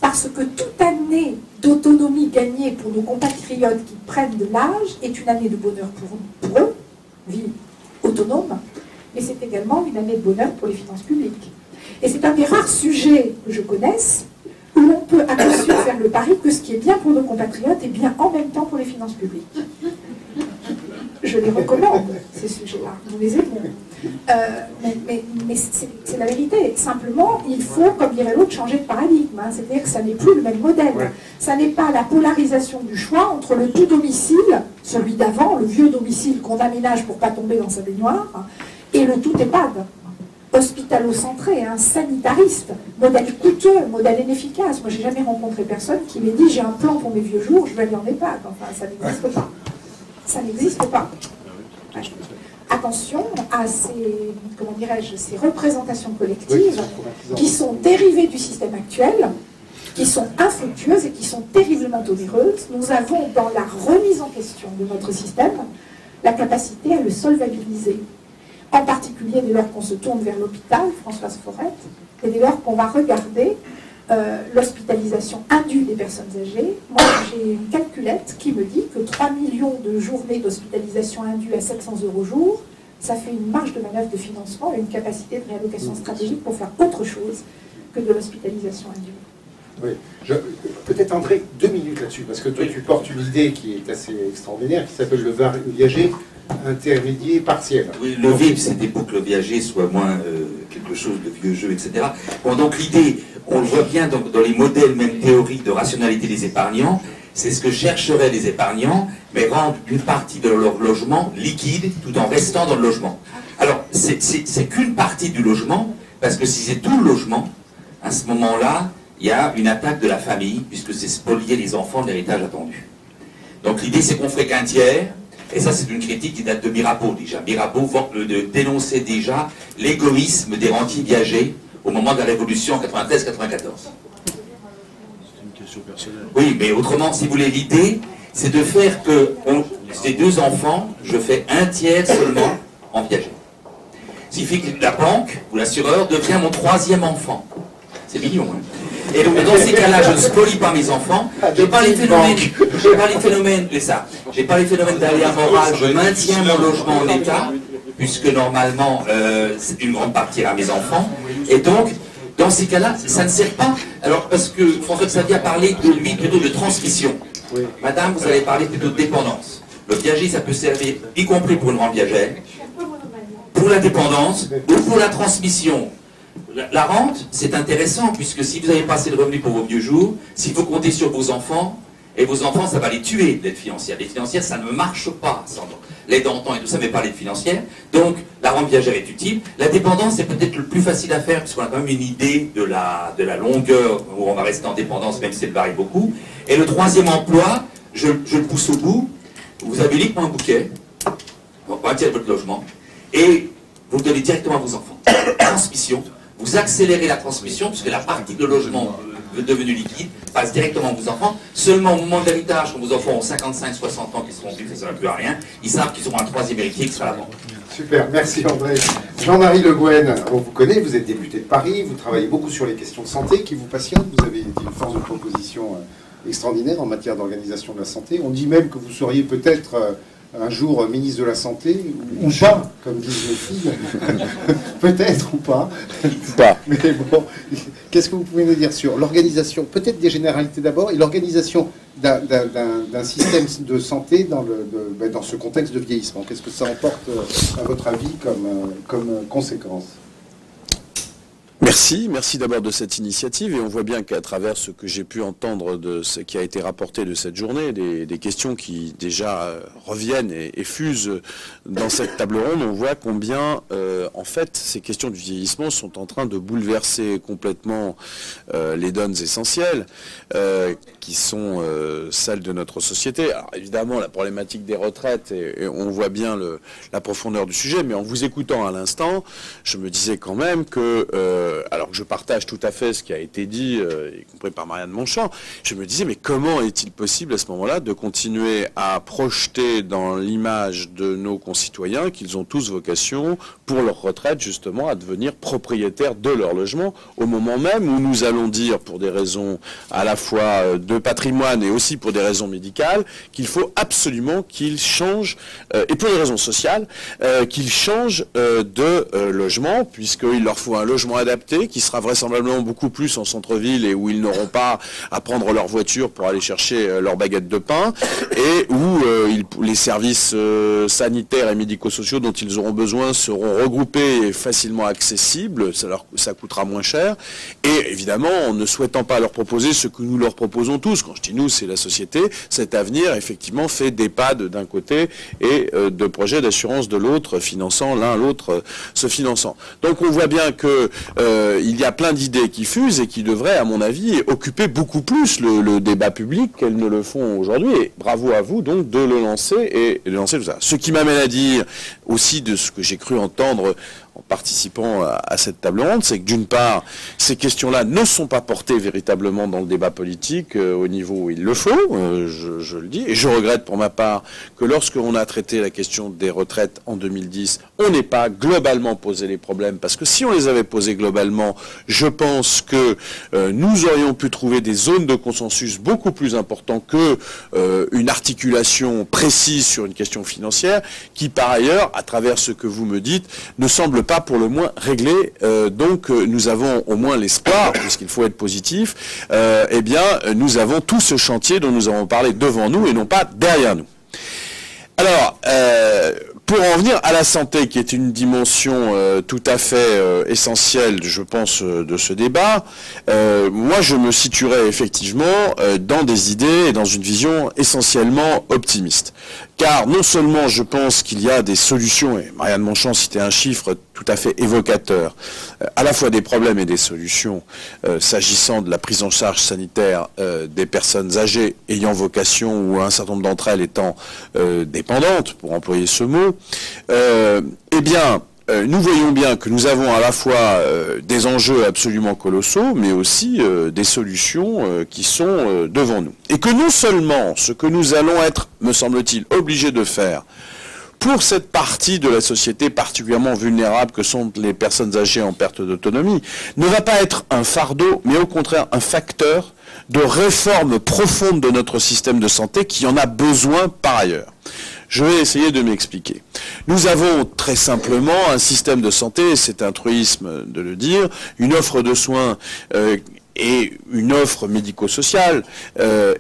parce que toute année d'autonomie gagnée pour nos compatriotes qui prennent de l'âge est une année de bonheur pour eux, vie autonome, mais c'est également une année de bonheur pour les finances publiques. Et c'est un des rares sujets que je connaisse où l'on peut à coup sûr faire le pari que ce qui est bien pour nos compatriotes est bien en même temps pour les finances publiques. Je les recommande, ces sujets-là, nous les aimons. Mais c'est la vérité. Simplement, il faut, comme dirait l'autre, changer de paradigme. Hein. C'est-à-dire que ça n'est plus le même modèle. Ouais. Ça n'est pas la polarisation du choix entre le tout domicile, celui d'avant, le vieux domicile qu'on aménage pour ne pas tomber dans sa baignoire, et le tout EHPAD. Hospitalo-centré, hein, sanitariste, modèle coûteux, modèle inefficace. Moi, j'ai jamais rencontré personne qui m'ait dit j'ai un plan pour mes vieux jours, je vais aller en EHPAD. Enfin, ça n'existe pas. Ça n'existe pas. Ouais. attention à ces, comment dirais-je, ces représentations collectives qui sont dérivées du système actuel, qui sont infructueuses et qui sont terriblement onéreuses. Nous avons, dans la remise en question de notre système, la capacité à le solvabiliser. En particulier dès lors qu'on se tourne vers l'hôpital, Françoise Forette, et dès lors qu'on va regarder l'hospitalisation indue des personnes âgées. Moi, j'ai une calculette qui me dit que 3 millions de journées d'hospitalisation indue à 700 € jour, ça fait une marge de manœuvre de financement et une capacité de réallocation stratégique pour faire autre chose que de l'hospitalisation indue. Oui. Peut-être André, 2 minutes là-dessus, parce que toi tu portes une idée qui est assez extraordinaire, qui s'appelle le viager intermédiaire partiel. Oui, le VIP, c'était pour que le viager soit moins quelque chose de vieux jeu, etc. Bon, donc l'idée, on le voit bien donc, dans les modèles, même théorie de rationalité des épargnants, c'est ce que chercheraient les épargnants, mais rendre une partie de leur logement liquide tout en restant dans le logement. Alors, c'est qu'une partie du logement, parce que si c'est tout le logement, à ce moment-là, il y a une attaque de la famille, puisque c'est spolier les enfants de l'héritage attendu. Donc l'idée, c'est qu'on ferait qu'un tiers, et ça c'est une critique qui date de Mirabeau déjà. Mirabeau dénonçait déjà l'égoïsme des rentiers viagers au moment de la Révolution en 93-94. C'est une question personnelle. Oui, mais autrement, si vous voulez, l'idée, c'est de faire que ces 2 enfants, je fais un tiers seulement en viager. Ce qui fait que la banque ou l'assureur devient mon 3e enfant. C'est mignon, hein. Et donc, dans ces cas-là, je ne spolie pas mes enfants. Je n'ai pas les phénomènes d'aléa moral. Je maintiens mon logement en état, puisque normalement, une grande partie ira à mes enfants. Et donc, dans ces cas-là, ça ne sert pas. Alors, parce que François Xavier a parlé de lui plutôt de transmission. Madame, vous allez parler plutôt de dépendance. Le viager, ça peut servir, y compris pour une rente viagère, pour la dépendance ou pour la transmission. La rente, c'est intéressant, puisque si vous n'avez pas assez de revenus pour vos vieux jours, s'il faut compter sur vos enfants, et vos enfants, ça va les tuer, l'aide financière. L'aide financière, ça ne marche pas. L'aide d'antan et tout ça, mais pas l'aide financière. Donc, la rente viagère est utile. La dépendance, c'est peut-être le plus facile à faire, puisqu'on a quand même une idée de la longueur où on va rester en dépendance, même si elle varie beaucoup. Et le 3e emploi, je le pousse au bout. Vous avez uniquement un bouquet, pour un tiers de votre logement, et vous le donnez directement à vos enfants. Transmission. Vous accélérez la transmission, puisque la partie de logement devenue liquide passe directement à vos enfants. Seulement au moment de l'héritage, quand vos enfants ont 55-60 ans, qui seront vieux, ça ne sert plus à rien, ils savent qu'ils auront un 3e héritier qui sera la banque. Super, merci André. Jean-Marie Le Guen, on vous connaît, vous êtes député de Paris, vous travaillez beaucoup sur les questions de santé qui vous passionnent, vous avez une force de proposition extraordinaire en matière d'organisation de la santé. On dit même que vous seriez peut-être un jour ministre de la Santé, ou pas, comme disent les filles, peut-être ou pas. Mais bon, qu'est-ce que vous pouvez nous dire sur l'organisation, peut-être des généralités d'abord, et l'organisation d'un système de santé dans ce contexte de vieillissement? Qu'est-ce que ça emporte, à votre avis, comme conséquence? Merci d'abord de cette initiative, et on voit bien qu'à travers ce que j'ai pu entendre de ce qui a été rapporté de cette journée, des questions qui déjà reviennent et fusent dans cette table ronde, on voit combien en fait ces questions du vieillissement sont en train de bouleverser complètement les donnes essentielles qui sont celles de notre société. Alors évidemment la problématique des retraites, et on voit bien la profondeur du sujet, mais en vous écoutant à l'instant, je me disais quand même que alors que je partage tout à fait ce qui a été dit, y compris par Marianne Monchamp, je me disais, mais comment est-il possible à ce moment-là de continuer à projeter dans l'image de nos concitoyens qu'ils ont tous vocation, pour leur retraite, justement, à devenir propriétaires de leur logement, au moment même où nous allons dire, pour des raisons à la fois de patrimoine et aussi pour des raisons médicales, qu'il faut absolument qu'ils changent, et pour des raisons sociales, qu'ils changent de logement, puisqu'il leur faut un logement adapté, qui sera vraisemblablement beaucoup plus en centre-ville, et où ils n'auront pas à prendre leur voiture pour aller chercher leur baguette de pain, et où les services sanitaires et médico-sociaux dont ils auront besoin seront seront regroupés et facilement accessibles, ça coûtera moins cher, et évidemment, en ne souhaitant pas leur proposer ce que nous leur proposons tous, quand je dis nous, c'est la société, cet avenir, effectivement, fait d'EHPAD d'un côté et de projets d'assurance de l'autre, finançant l'un l'autre, se finançant. Donc on voit bien que il y a plein d'idées qui fusent et qui devraient, à mon avis, occuper beaucoup plus le débat public qu'elles ne le font aujourd'hui. Et bravo à vous, donc, de le lancer et de lancer tout ça. Ce qui m'amène à dire aussi de ce que j'ai cru entendre en participant à cette table ronde, c'est que d'une part, ces questions-là ne sont pas portées véritablement dans le débat politique au niveau où il le faut, je le dis, et je regrette pour ma part que lorsque on a traité la question des retraites en 2010, on n'ait pas globalement posé les problèmes, parce que si on les avait posés globalement, je pense que nous aurions pu trouver des zones de consensus beaucoup plus importantes que une articulation précise sur une question financière, qui par ailleurs, à travers ce que vous me dites, ne semble pas pour le moins réglé. Donc nous avons au moins l'espoir, puisqu'il faut être positif, eh bien nous avons tout ce chantier dont nous avons parlé devant nous et non pas derrière nous. Alors, pour en venir à la santé, qui est une dimension tout à fait essentielle, je pense, de ce débat, moi je me situerais effectivement dans des idées et dans une vision essentiellement optimiste. Car non seulement je pense qu'il y a des solutions, et Marianne Monchamp citait un chiffre tout à fait évocateur, à la fois des problèmes et des solutions s'agissant de la prise en charge sanitaire des personnes âgées ayant vocation ou un certain nombre d'entre elles étant dépendantes, pour employer ce mot, eh bien, nous voyons bien que nous avons à la fois des enjeux absolument colossaux, mais aussi des solutions qui sont devant nous. Et que non seulement ce que nous allons être, me semble-t-il, obligés de faire pour cette partie de la société particulièrement vulnérable que sont les personnes âgées en perte d'autonomie, ne va pas être un fardeau, mais au contraire un facteur de réforme profonde de notre système de santé qui en a besoin par ailleurs. Je vais essayer de m'expliquer. Nous avons très simplement un système de santé, c'est un truisme de le dire, une offre de soins et une offre médico-sociale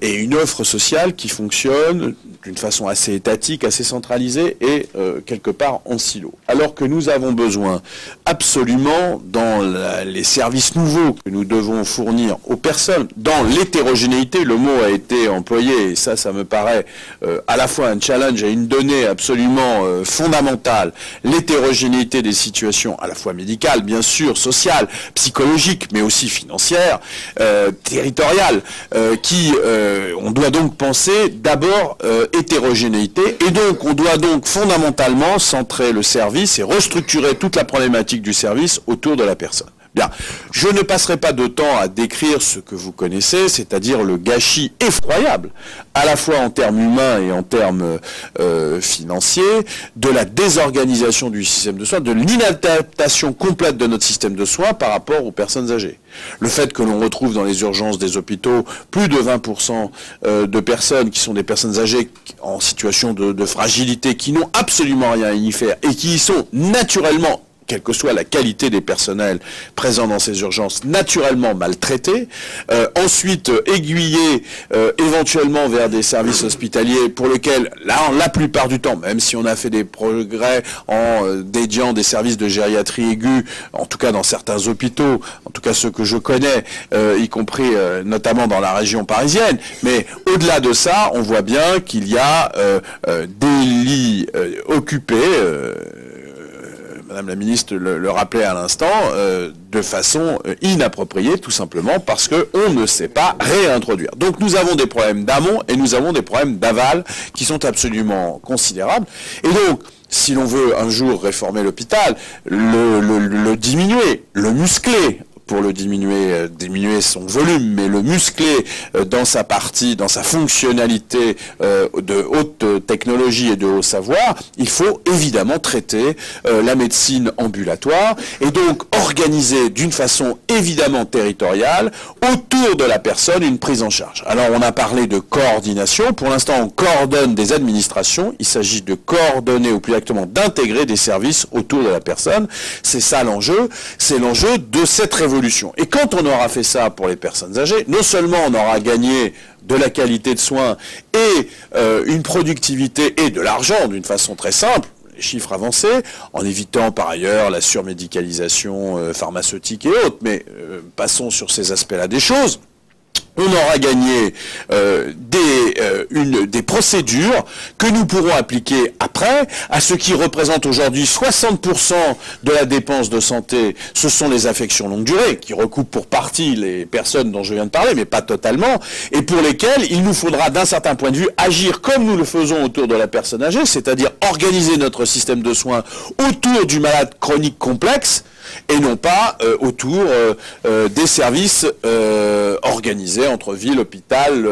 et une offre sociale qui fonctionne d'une façon assez étatique, assez centralisée et quelque part en silo. Alors que nous avons besoin absolument dans les services nouveaux que nous devons fournir aux personnes, dans l'hétérogénéité, le mot a été employé et ça me paraît à la fois un challenge et une donnée absolument fondamentale, l'hétérogénéité des situations à la fois médicales, bien sûr, sociales, psychologiques, mais aussi financières, territoriales, on doit donc penser d'abord hétérogénéité, et donc on doit donc fondamentalement centrer le service et restructurer toute la problématique du service autour de la personne. Bien, je ne passerai pas de temps à décrire ce que vous connaissez, c'est-à-dire le gâchis effroyable, à la fois en termes humains et en termes financiers, de la désorganisation du système de soins, de l'inadaptation complète de notre système de soins par rapport aux personnes âgées. Le fait que l'on retrouve dans les urgences des hôpitaux plus de 20% de personnes qui sont des personnes âgées en situation de fragilité, qui n'ont absolument rien à y faire et qui y sont naturellement, quelle que soit la qualité des personnels présents dans ces urgences, naturellement maltraités, ensuite aiguillés éventuellement vers des services hospitaliers pour lesquels, là, la plupart du temps, même si on a fait des progrès en dédiant des services de gériatrie aiguë, en tout cas dans certains hôpitaux, en tout cas ceux que je connais, y compris notamment dans la région parisienne, mais au-delà de ça, on voit bien qu'il y a des lits occupés, Madame la ministre le rappelait à l'instant, de façon inappropriée, tout simplement parce qu'on ne sait pas réintroduire. Donc nous avons des problèmes d'amont et nous avons des problèmes d'aval qui sont absolument considérables. Et donc, si l'on veut un jour réformer l'hôpital, le diminuer, le muscler, pour le diminuer son volume, mais le muscler dans sa partie, dans sa fonctionnalité de haute technologie et de haut savoir, il faut évidemment traiter la médecine ambulatoire et donc organiser d'une façon évidemment territoriale autour de la personne une prise en charge. Alors on a parlé de coordination, pour l'instant on coordonne des administrations, il s'agit de coordonner ou plus exactement d'intégrer des services autour de la personne, c'est ça l'enjeu, c'est l'enjeu de cette révolution. Et quand on aura fait ça pour les personnes âgées, non seulement on aura gagné de la qualité de soins et une productivité et de l'argent d'une façon très simple. chiffres avancés, en évitant par ailleurs la surmédicalisation pharmaceutique et autres, mais passons sur ces aspects-là des choses. On aura gagné des procédures que nous pourrons appliquer après à ce qui représente aujourd'hui 60% de la dépense de santé. Ce sont les affections longue durée, qui recoupent pour partie les personnes dont je viens de parler, mais pas totalement, et pour lesquelles il nous faudra, d'un certain point de vue, agir comme nous le faisons autour de la personne âgée, c'est-à-dire organiser notre système de soins autour du malade chronique complexe, et non pas autour des services organisés entre ville, hôpital,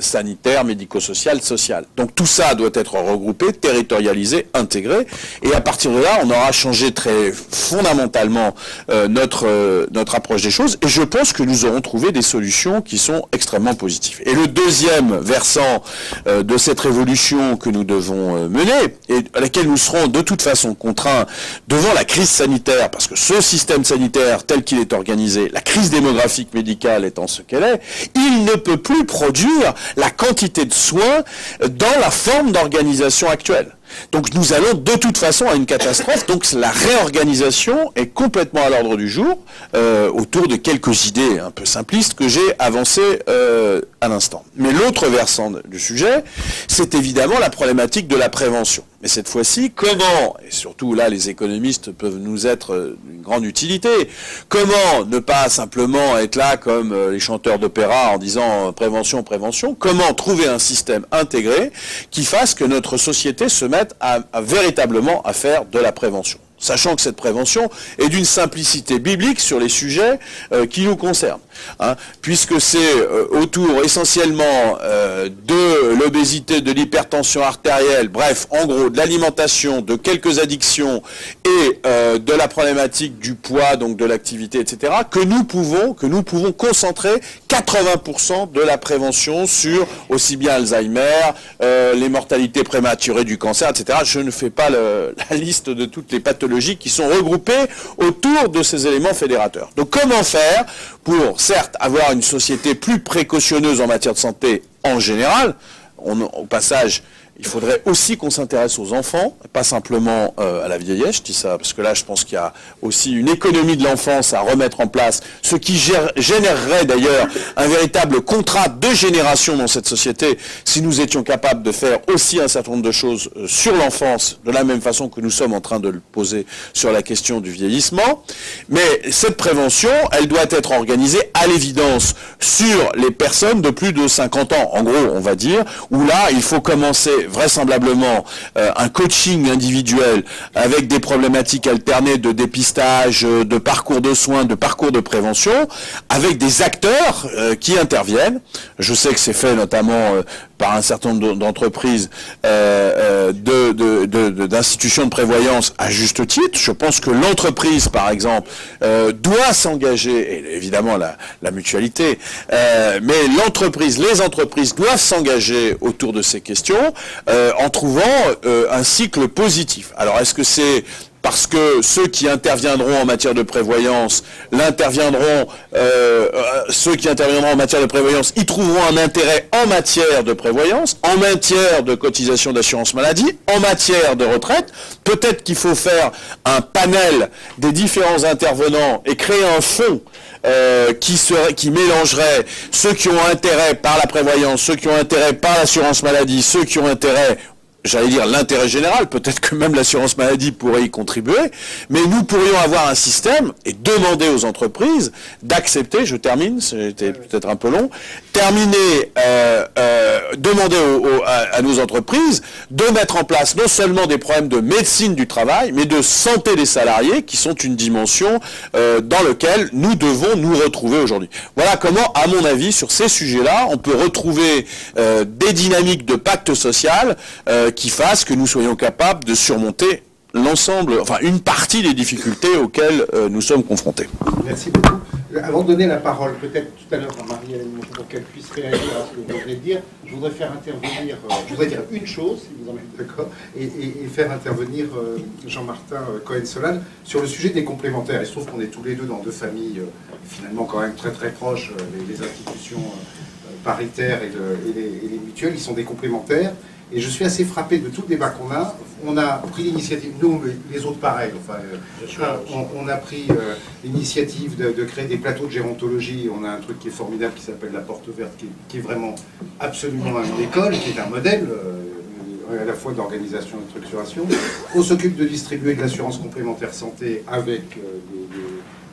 sanitaire, médico-social, social. Donc tout ça doit être regroupé, territorialisé, intégré, et à partir de là, on aura changé très fondamentalement notre approche des choses, et je pense que nous aurons trouvé des solutions qui sont extrêmement positives. Et le deuxième versant de cette révolution que nous devons mener, et à laquelle nous serons de toute façon contraints devant la crise sanitaire, parce que ce système sanitaire tel qu'il est organisé, la crise démographique médicale étant ce qu'elle est, il ne peut plus produire la quantité de soins dans la forme d'organisation actuelle. Donc nous allons de toute façon à une catastrophe, donc la réorganisation est complètement à l'ordre du jour, autour de quelques idées un peu simplistes que j'ai avancées à l'instant. Mais l'autre versant du sujet, c'est évidemment la problématique de la prévention. Mais cette fois-ci, comment, et surtout là les économistes peuvent nous être d'une grande utilité, comment ne pas simplement être là comme les chanteurs d'opéra en disant prévention, prévention, comment trouver un système intégré qui fasse que notre société se mette à véritablement à faire de la prévention. Sachant que cette prévention est d'une simplicité biblique sur les sujets qui nous concernent. Hein, puisque c'est autour essentiellement de l'obésité, de l'hypertension artérielle, bref, en gros, de l'alimentation, de quelques addictions et de la problématique du poids, donc de l'activité, etc., que nous pouvons concentrer 80% de la prévention sur aussi bien Alzheimer, les mortalités prématurées du cancer, etc. Je ne fais pas la liste de toutes les pathologies qui sont regroupées autour de ces éléments fédérateurs. Donc comment faire pour, certes, avoir une société plus précautionneuse en matière de santé en général, au passage, il faudrait aussi qu'on s'intéresse aux enfants, pas simplement à la vieillesse, je dis ça parce que là je pense qu'il y a aussi une économie de l'enfance à remettre en place, ce qui générerait d'ailleurs un véritable contrat de génération dans cette société si nous étions capables de faire aussi un certain nombre de choses sur l'enfance, de la même façon que nous sommes en train de le poser sur la question du vieillissement. Mais cette prévention, elle doit être organisée à l'évidence sur les personnes de plus de 50 ans, en gros on va dire, où là il faut commencer vraisemblablement un coaching individuel avec des problématiques alternées de dépistage, de parcours de soins, de parcours de prévention, avec des acteurs qui interviennent. Je sais que c'est fait notamment par un certain nombre d'entreprises, d'institutions de prévoyance à juste titre. Je pense que l'entreprise, par exemple, doit s'engager, et évidemment la mutualité, mais les entreprises doivent s'engager autour de ces questions en trouvant un cycle positif. Alors est-ce que c'est parce que ceux qui interviendront en matière de prévoyance, ceux qui interviendront en matière de prévoyance, ils trouveront un intérêt en matière de prévoyance, en matière de cotisation d'assurance maladie, en matière de retraite. Peut-être qu'il faut faire un panel des différents intervenants et créer un fonds qui mélangerait ceux qui ont intérêt par la prévoyance, ceux qui ont intérêt par l'assurance maladie, ceux qui ont intérêt, j'allais dire l'intérêt général, peut-être que même l'assurance maladie pourrait y contribuer, mais nous pourrions avoir un système et demander aux entreprises d'accepter, je termine, c'était peut-être un peu long, demander à nos entreprises de mettre en place non seulement des problèmes de médecine du travail, mais de santé des salariés, qui sont une dimension dans laquelle nous devons nous retrouver aujourd'hui. Voilà comment, à mon avis, sur ces sujets-là, on peut retrouver des dynamiques de pacte social qui fassent que nous soyons capables de surmonter l'ensemble, enfin une partie des difficultés auxquelles nous sommes confrontés. Merci beaucoup. Avant de donner la parole, peut-être tout à l'heure à Marie-Hélène Mongeau pour qu'elle puisse réagir à ce que vous venez de dire, je voudrais faire intervenir, je voudrais dire une chose, si vous en êtes d'accord, et faire intervenir Jean-Martin Cohen-Solane sur le sujet des complémentaires. Il se trouve qu'on est tous les deux dans deux familles finalement quand même très très proches, les institutions paritaires et les mutuelles, ils sont des complémentaires. Et je suis assez frappé de tout le débat qu'on a. on a pris l'initiative, nous, les autres pareils, enfin, on a pris l'initiative de créer des plateaux de gérontologie. On a un truc qui est formidable qui s'appelle la Porte Verte, qui est vraiment absolument une école, qui est un modèle à la fois d'organisation et de structuration. On s'occupe de distribuer de l'assurance complémentaire santé avec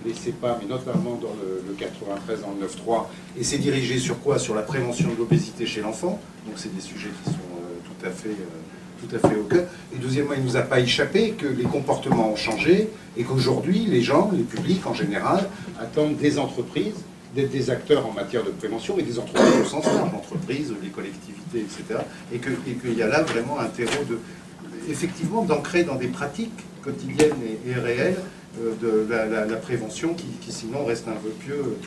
les CEPA, mais notamment dans le 93, dans le 9.3. Et c'est dirigé sur quoi? Sur la prévention de l'obésité chez l'enfant. Donc c'est des sujets qui sont tout à fait au cœur. Et deuxièmement, il ne nous a pas échappé que les comportements ont changé et qu'aujourd'hui, les gens, les publics en général, attendent des entreprises d'être des acteurs en matière de prévention et des entreprises au sens large, l'entreprise, les collectivités, etc. Et qu'il y a là vraiment un terreau effectivement d'ancrer dans des pratiques quotidiennes et réelles de la prévention qui sinon reste un vœu pieux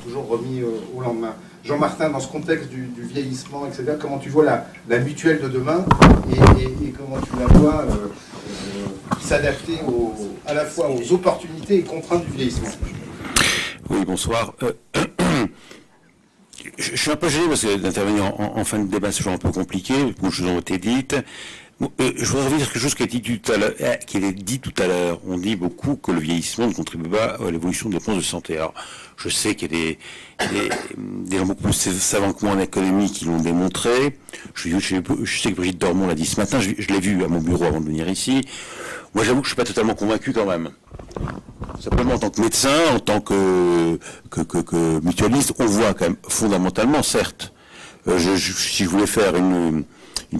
toujours remis au lendemain. Jean-Martin, dans ce contexte du vieillissement, etc., comment tu vois la mutuelle de demain et comment tu la vois s'adapter à la fois aux opportunités et contraintes du vieillissement? Oui, bonsoir. Je suis un peu gêné parce que d'intervenir en fin de débat, c'est toujours un peu compliqué, beaucoup de choses ont été dites. Je voudrais revenir sur quelque chose qui a été dit tout à l'heure. On dit beaucoup que le vieillissement ne contribue pas à l'évolution des dépenses de santé. Alors, je sais qu'il y a des gens beaucoup plus savants que moi en économie qui l'ont démontré. Je sais que Brigitte Dormont l'a dit ce matin, je l'ai vu à mon bureau avant de venir ici. Moi, j'avoue que je suis pas totalement convaincu quand même. Simplement, en tant que médecin, en tant que mutualiste, on voit quand même fondamentalement, certes, si je voulais faire une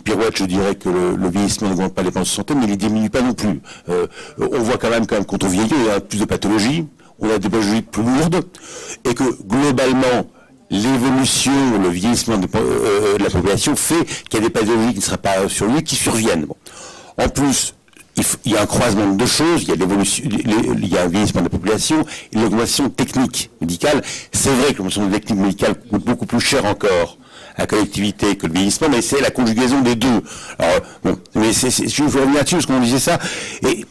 pirouette, je dirais que le vieillissement n'augmente pas les dépenses de santé, mais il ne diminue pas non plus. On voit quand même quand on vieillit, il y a plus de pathologies, on a des pathologies plus lourdes, et que globalement, l'évolution, le vieillissement de la population fait qu'il y a des pathologies qui ne seraient pas sur lui, qui surviennent. Bon. En plus, il y a un croisement de deux choses, il y a un vieillissement de la population et l'augmentation technique médicale. C'est vrai que l'augmentation technique médicale coûte beaucoup plus cher encore à la collectivité que le vieillissement, mais c'est la conjugaison des deux. Alors, bon, mais je veux revenir là-dessus parce qu'on disait ça, et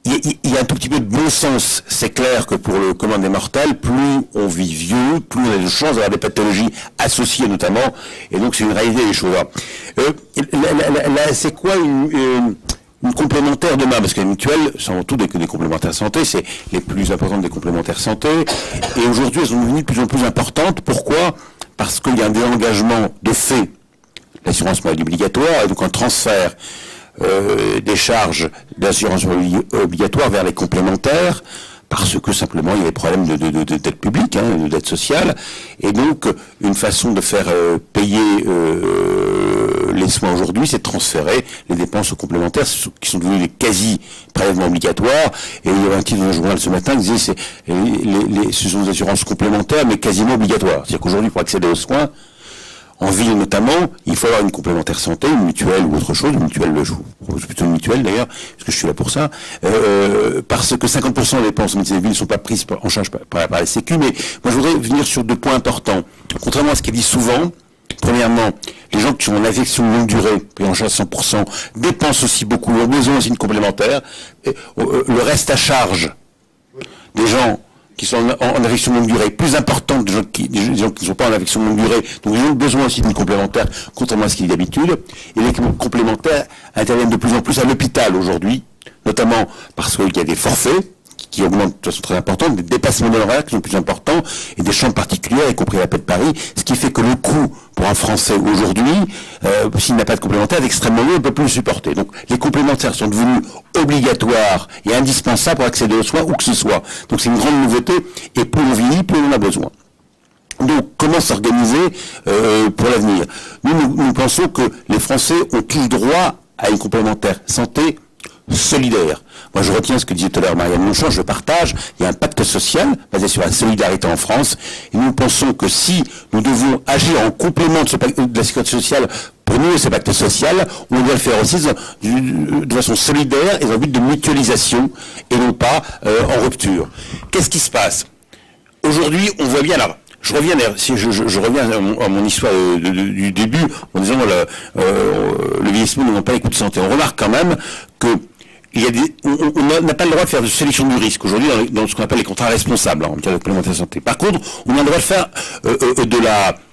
il y a un tout petit peu de bon sens. C'est clair que pour le commun des mortels, plus on vit vieux, plus on a de chances d'avoir des pathologies associées notamment, et donc c'est une réalité des choses. C'est quoi une complémentaire demain, parce que les mutuelles sont avant tout des complémentaires santé, c'est les plus importantes des complémentaires santé, et aujourd'hui elles sont devenues de plus en plus importantes. Pourquoi? Parce qu'il y a un désengagement de fait, l'assurance maladie obligatoire, et donc un transfert des charges d'assurance obligatoire vers les complémentaires, parce que simplement il y a des problèmes de dette publique, de dette sociale, et donc une façon de faire payer les soins aujourd'hui, c'est de transférer les dépenses complémentaires qui sont devenues des quasi-prélèvements obligatoires. Et il y avait un titre dans le journal ce matin qui disait ce sont des assurances complémentaires mais quasiment obligatoires. C'est-à-dire qu'aujourd'hui, pour accéder aux soins, en ville notamment, il faut avoir une complémentaire santé, une mutuelle ou autre chose, une mutuelle, je vous propose plutôt une mutuelle d'ailleurs, parce que je suis là pour ça, parce que 50% des dépenses de ville ne sont pas prises en charge par la Sécu. Mais moi je voudrais venir sur deux points importants. Contrairement à ce qui est dit souvent, premièrement, les gens qui ont une affection de longue durée, pris en charge 100%, dépensent aussi beaucoup, ont besoin aussi d'une complémentaire. Le reste à charge des gens qui sont en affection de longue durée, plus importante des gens qui ne sont pas en affection de longue durée, donc ils ont besoin aussi d'une complémentaire, contrairement à ce qu'il y a d'habitude. Et les complémentaires interviennent de plus en plus à l'hôpital aujourd'hui, notamment parce qu'il y a des forfaits qui augmentent de façon très importante, des dépassements d'honoraires qui sont plus importants, et des champs particuliers, y compris la paix de Paris, ce qui fait que le coût pour un Français aujourd'hui, s'il n'a pas de complémentaire, est extrêmement lourd, il ne peut plus le supporter. Donc les complémentaires sont devenus obligatoires et indispensables pour accéder aux soins, où que ce soit. Donc c'est une grande nouveauté, et plus on vieillit, plus on en a besoin. Donc, comment s'organiser pour l'avenir? Nous pensons que les Français ont tous droit à une complémentaire santé solidaire. Moi, je retiens ce que disait tout à l'heure Marianne Monchamp, je partage. Il y a un pacte social basé sur la solidarité en France. Et nous pensons que si nous devons agir en complément de la sécurité sociale pour nous, ce pacte social, on doit le faire aussi de façon solidaire et dans le but de mutualisation et non pas en rupture. Qu'est-ce qui se passe? Aujourd'hui, on voit bien là. Je reviens à mon histoire du début en disant le vieillissement n'augmente pas les coûts de santé. On remarque quand même que on n'a pas le droit de faire de sélection du risque aujourd'hui dans ce qu'on appelle les contrats responsables en matière de complémentaire santé. Par contre, on a le droit de faire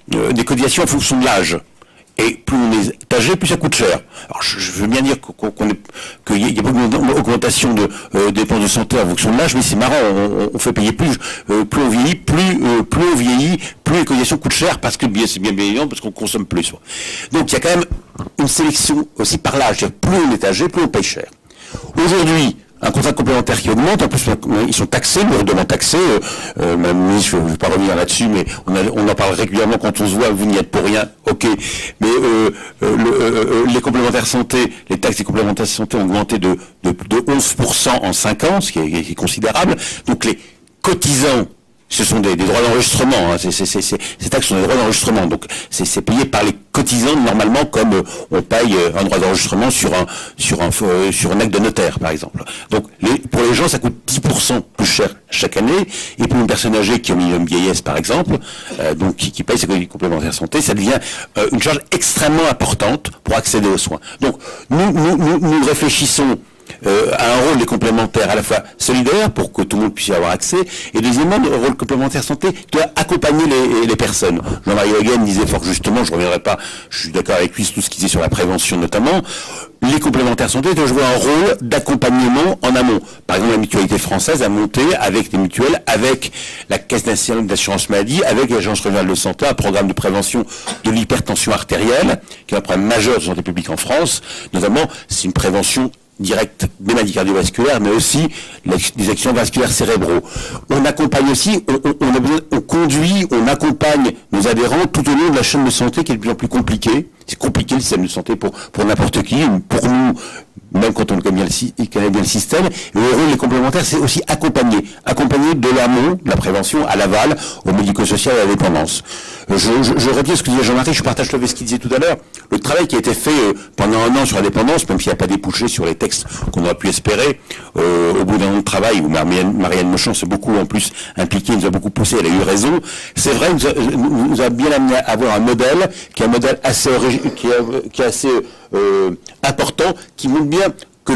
des cotisations en fonction de l'âge. Et plus on est âgé, plus ça coûte cher. Alors je veux bien dire qu'il y a beaucoup d'augmentation de dépenses de santé en fonction de l'âge, mais c'est marrant, on fait payer plus on vieillit, plus les cotisations coûtent cher parce que c'est bien évident, parce qu'on consomme plus. Donc il y a quand même une sélection aussi par l'âge. Plus on est âgé, plus on paye cher. Aujourd'hui, un contrat complémentaire qui augmente, en plus ils sont taxés, lourdement taxés. Madame la ministre, je ne vais pas revenir là-dessus, mais on en parle régulièrement quand on se voit, vous n'y êtes pour rien, ok. Mais les complémentaires santé, les taxes des complémentaires santé ont augmenté de 11% en 5 ans, ce qui est considérable. Donc les cotisants, ce sont des droits d'enregistrement, hein. Ces taxes sont des droits d'enregistrement, donc c'est payé par les cotisants normalement, comme on paye un droit d'enregistrement sur un acte de notaire, par exemple. Donc pour les gens, ça coûte 10% plus cher chaque année, et pour une personne âgée qui est au minimum vieillesse, par exemple, donc qui paye ses complémentaires santé, ça devient une charge extrêmement importante pour accéder aux soins. Donc nous réfléchissons à un rôle des complémentaires à la fois solidaire pour que tout le monde puisse y avoir accès, et deuxièmement, le rôle complémentaire santé doit accompagner les personnes. Jean-Marie Le Guen disait fort justement, je ne reviendrai pas, je suis d'accord avec lui sur tout ce qu'il disait sur la prévention notamment, les complémentaires santé doivent jouer un rôle d'accompagnement en amont. Par exemple, la mutualité française a monté avec des mutuelles, avec la Caisse nationale d'assurance maladie, avec l'Agence régionale de santé, un programme de prévention de l'hypertension artérielle, qui est un problème majeur de santé publique en France. Notamment, c'est une prévention direct des maladies cardiovasculaires, mais aussi des accidents vasculaires cérébraux. On accompagne aussi, on conduit, on accompagne nos adhérents tout au long de la chaîne de santé qui est de plus en plus compliquée. C'est compliqué le système de santé pour n'importe qui, pour nous, même quand on connaît bien le système. Et le rôle des complémentaires, c'est aussi accompagner de l'amont, de la prévention, à l'aval, au médico-social et à la dépendance. Je retiens ce que disait Jean-Marie, je partage ce qu'il disait tout à l'heure. Le travail qui a été fait pendant un an sur la dépendance, même s'il n'y a pas débouché sur les textes qu'on aurait pu espérer, au bout d'un an de travail, où Marianne Mochon s'est beaucoup en plus impliquée, nous a beaucoup poussé, elle a eu raison. C'est vrai, nous a bien amené à avoir un modèle, qui est un modèle assez important, qui montre bien que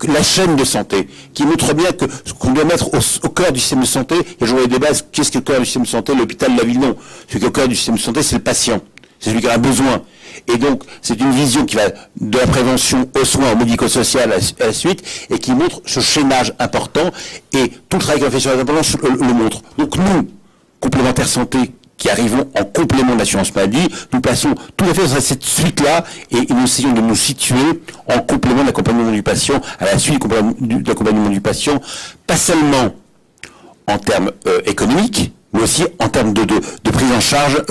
la chaîne de santé, qui montre bien que ce qu'on doit mettre au cœur du système de santé, il y a toujours des débats, qu'est-ce qui est au cœur du système de santé, l'hôpital, la ville, non. Ce qui est au cœur du système de santé, c'est le patient. C'est celui qui en a besoin. Et donc, c'est une vision qui va de la prévention aux soins, au médico-social à la suite, et qui montre ce chaînage important, et tout le travail qu'on a fait sur la dépendance le montre. Donc nous, complémentaires santé, qui arrivons en complément de l'assurance maladie, nous passons tout à fait dans cette suite-là, et nous essayons de nous situer en complément de l'accompagnement du patient, à la suite de l'accompagnement du patient, pas seulement en termes économiques, mais aussi en termes de prise en charge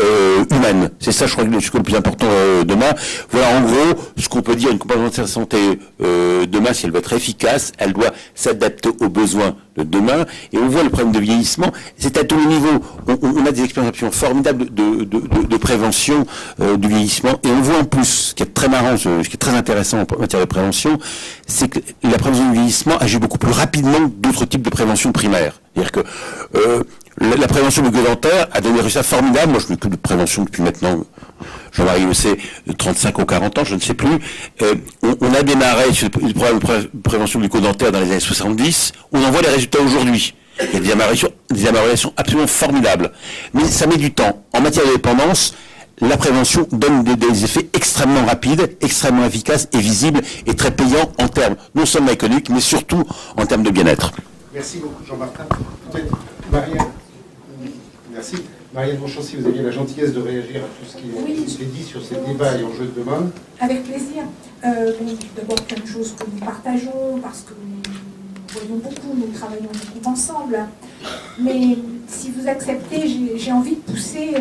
humaine. C'est ça, je crois, le plus important demain. Voilà, en gros, ce qu'on peut dire, une complémentaire santé demain, si elle veut être efficace, elle doit s'adapter aux besoins de demain. Et on voit le problème de vieillissement, c'est à tous les niveaux. On a des expérimentations formidables de prévention du vieillissement. Et on voit en plus, ce qui est très marrant, ce qui est très intéressant en matière de prévention, c'est que la prévention du vieillissement agit beaucoup plus rapidement que d'autres types de prévention primaire. C'est-à-dire que la prévention bucco-dentaire a donné des résultats formidables. Moi, je m'occupe de prévention depuis maintenant, Jean-Marie le sait, de 35 ou 40 ans, je ne sais plus. On a démarré sur le programme de prévention bucco-dentaire dans les années 70. On en voit les résultats aujourd'hui. Il y a des améliorations absolument formidables. Mais ça met du temps. En matière de dépendance, la prévention donne des effets extrêmement rapides, extrêmement efficaces et visibles, et très payants en termes non seulement économiques, mais surtout en termes de bien-être. Merci beaucoup, Jean-Martin. Peut-être Marianne. Merci. Marianne Mochon, si vous aviez la gentillesse de réagir à tout ce qui est dit sur ces débats et enjeux de demain. Avec plaisir. D'abord, plein de choses que nous partageons, parce que nous voyons beaucoup, nous travaillons beaucoup ensemble. Mais si vous acceptez, j'ai envie de pousser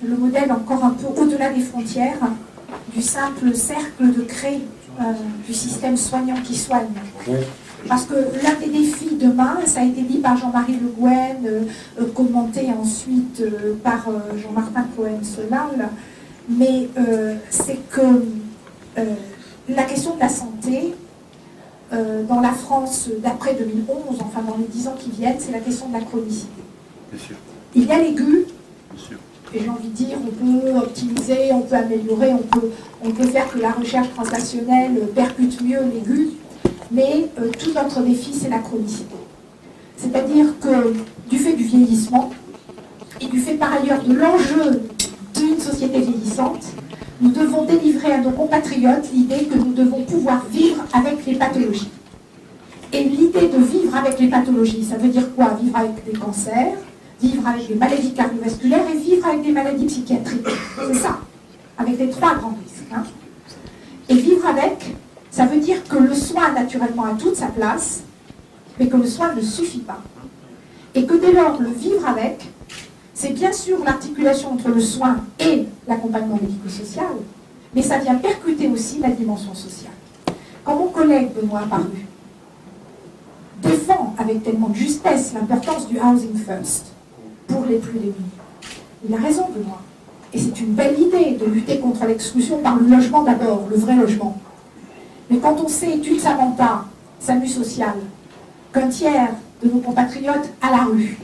le modèle encore un peu au-delà des frontières, du simple cercle de craie du système soignant qui soigne. Oui. Parce que l'un des défis demain, ça a été dit par Jean-Marie Le Guen, commenté ensuite par Jean-Martin Cohen-Solal, mais c'est que la question de la santé, dans la France d'après 2011, enfin dans les 10 ans qui viennent, c'est la question de la chronicité. Bien sûr. Il y a l'aigu, et j'ai envie de dire, on peut optimiser, on peut améliorer, on peut faire que la recherche translationnelle percute mieux l'aigu, mais tout notre défi, c'est la chronicité. C'est-à-dire que du fait du vieillissement, et du fait par ailleurs de l'enjeu d'une société vieillissante, nous devons délivrer à nos compatriotes l'idée que nous devons pouvoir vivre avec les pathologies. Et l'idée de vivre avec les pathologies, ça veut dire quoi? Vivre avec des cancers, vivre avec des maladies cardiovasculaires et vivre avec des maladies psychiatriques. C'est ça, avec les 3 grands risques. Hein. Et vivre avec, ça veut dire que le soin, naturellement, a toute sa place, mais que le soin ne suffit pas. Et que dès lors, le vivre avec, c'est bien sûr l'articulation entre le soin et l'accompagnement médico-social, mais ça vient percuter aussi la dimension sociale. Quand mon collègue Benoît Apparu défend avec tellement de justesse l'importance du housing first pour les plus démunis, il a raison, Benoît. Et c'est une belle idée de lutter contre l'exclusion par le logement d'abord, le vrai logement. Mais quand on sait, étude Samantha, SAMU social, qu'un tiers de nos compatriotes à la rue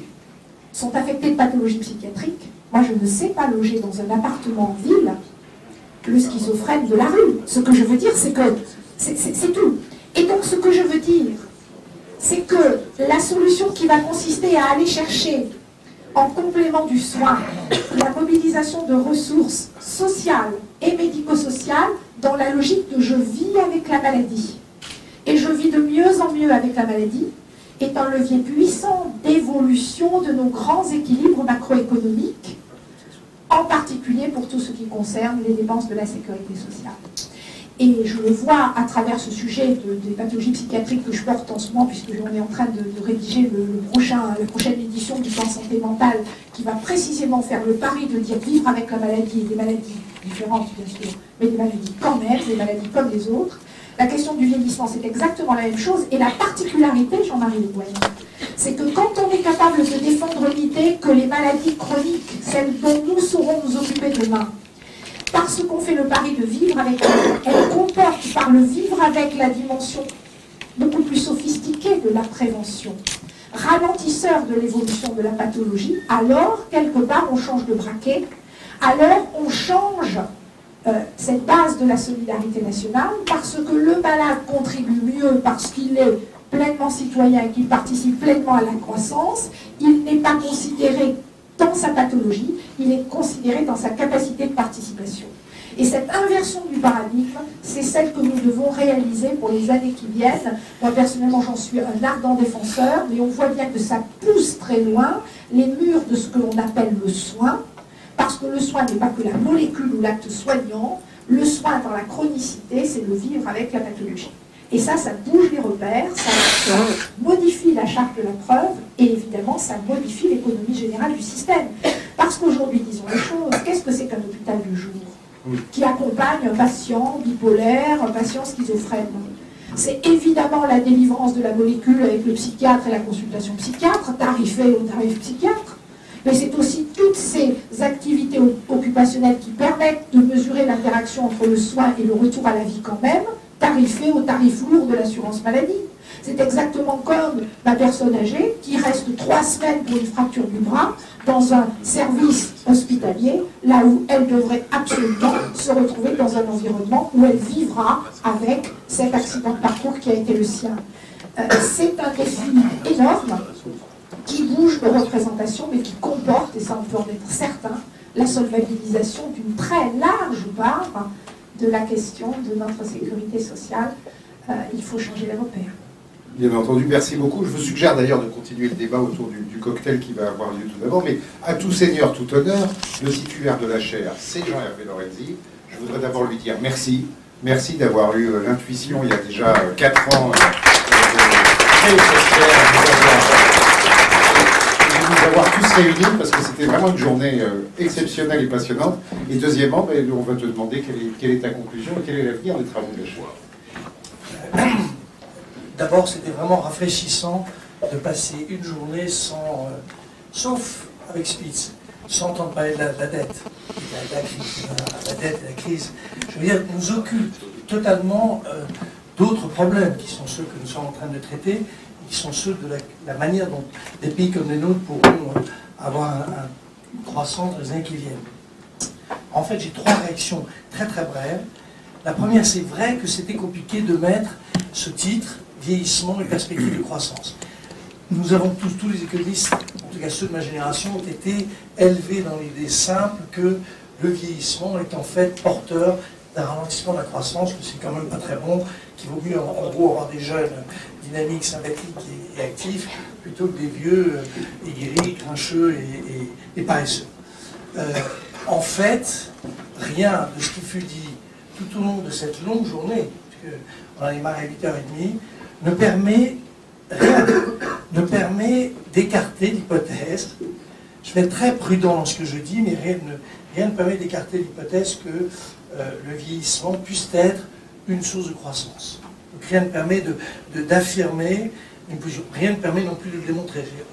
sont affectés de pathologies psychiatriques, moi je ne sais pas loger dans un appartement en ville le schizophrène de la rue. Ce que je veux dire, c'est que c'est tout. Et donc ce que je veux dire, c'est que la solution qui va consister à aller chercher en complément du soin, la mobilisation de ressources sociales et médico-sociales dans la logique de je vis avec la maladie. Et je vis de mieux en mieux avec la maladie, est un levier puissant d'évolution de nos grands équilibres macroéconomiques, en particulier pour tout ce qui concerne les dépenses de la sécurité sociale. Et je le vois à travers ce sujet des pathologies psychiatriques que je porte en ce moment, puisque on est en train de rédiger la prochaine édition du plan santé mentale, qui va précisément faire le pari de dire vivre avec la maladie, et des maladies différentes bien sûr, mais des maladies quand même, des maladies comme les autres. La question du vieillissement, c'est exactement la même chose, et la particularité, Jean-Marie Le Gouaillon, c'est que quand on est capable de défendre l'idée que les maladies chroniques, celles dont nous saurons nous occuper demain, parce qu'on fait le pari de vivre avec elle comporte par le vivre avec la dimension beaucoup plus sophistiquée de la prévention, ralentisseur de l'évolution de la pathologie, alors quelque part on change de braquet, alors on change cette base de la solidarité nationale, parce que le malade contribue mieux, parce qu'il est pleinement citoyen et qu'il participe pleinement à la croissance, il n'est pas considéré dans sa pathologie, il est considéré dans sa capacité de participation. Et cette inversion du paradigme, c'est celle que nous devons réaliser pour les années qui viennent. Moi, personnellement, j'en suis un ardent défenseur, mais on voit bien que ça pousse très loin les murs de ce que l'on appelle le soin, parce que le soin n'est pas que la molécule ou l'acte soignant, le soin dans la chronicité, c'est le vivre avec la pathologie. Et ça bouge les repères, ça modifie la charte de la preuve, et évidemment, ça modifie l'économie générale du système. Parce qu'aujourd'hui, disons les choses, qu'est-ce que c'est qu'un hôpital du jour qui accompagne un patient bipolaire, un patient schizophrène? C'est évidemment la délivrance de la molécule avec le psychiatre et la consultation psychiatre, tarifée au tarif psychiatre, mais c'est aussi toutes ces activités occupationnelles qui permettent de mesurer l'interaction entre le soin et le retour à la vie quand même, tarifé au tarif lourd de l'assurance maladie. C'est exactement comme ma personne âgée qui reste 3 semaines pour une fracture du bras dans un service hospitalier, là où elle devrait absolument se retrouver dans un environnement où elle vivra avec cet accident de parcours qui a été le sien. C'est un défi énorme qui bouge de représentation, mais qui comporte, et ça on peut en être certain, la solvabilisation d'une très large part de la question de notre sécurité sociale. Il faut changer les repères. Bien entendu, merci beaucoup. Je vous suggère d'ailleurs de continuer le débat autour du cocktail qui va avoir lieu tout d'abord, mais à tout seigneur, tout honneur, le titulaire de la chaire, c'est Jean-Hervé Lorenzi. Je voudrais d'abord lui dire merci. Merci d'avoir eu l'intuition il y a déjà 4 ans de créer cette chaire, de nous avoir tous réunis, parce que c'était vraiment une journée exceptionnelle et passionnante. Et deuxièmement, on va te demander quelle est ta conclusion et quel est l'avenir des travaux de la chaire. D'abord, c'était vraiment rafraîchissant de passer une journée sans, sauf avec Spitz, sans entendre parler de la dette, la dette et la crise. Je veux dire, nous occupe totalement d'autres problèmes qui sont ceux que nous sommes en train de traiter, qui sont ceux de la manière dont des pays comme les nôtres pourront avoir une croissance dans les années qui viennent. En fait, j'ai 3 réactions très très brèves. La première, c'est vrai que c'était compliqué de mettre ce titre, vieillissement et perspective de croissance. Nous avons tous les économistes, en tout cas ceux de ma génération, ont été élevés dans l'idée simple que le vieillissement est en fait porteur d'un ralentissement de la croissance, que c'est quand même pas très bon, qu'il vaut mieux en gros avoir des jeunes dynamiques, sympathiques et actifs, plutôt que des vieux aiguerris, grincheux et paresseux. En fait, rien de ce qui fut dit tout au long de cette longue journée, puisqu'on a démarré à 8h30, ne permet rien, ne permet d'écarter l'hypothèse. Je vais être très prudent dans ce que je dis, mais rien ne permet d'écarter l'hypothèse que le vieillissement puisse être une source de croissance. Donc rien ne permet d'affirmer une position. Rien ne permet non plus de le démontrer. Je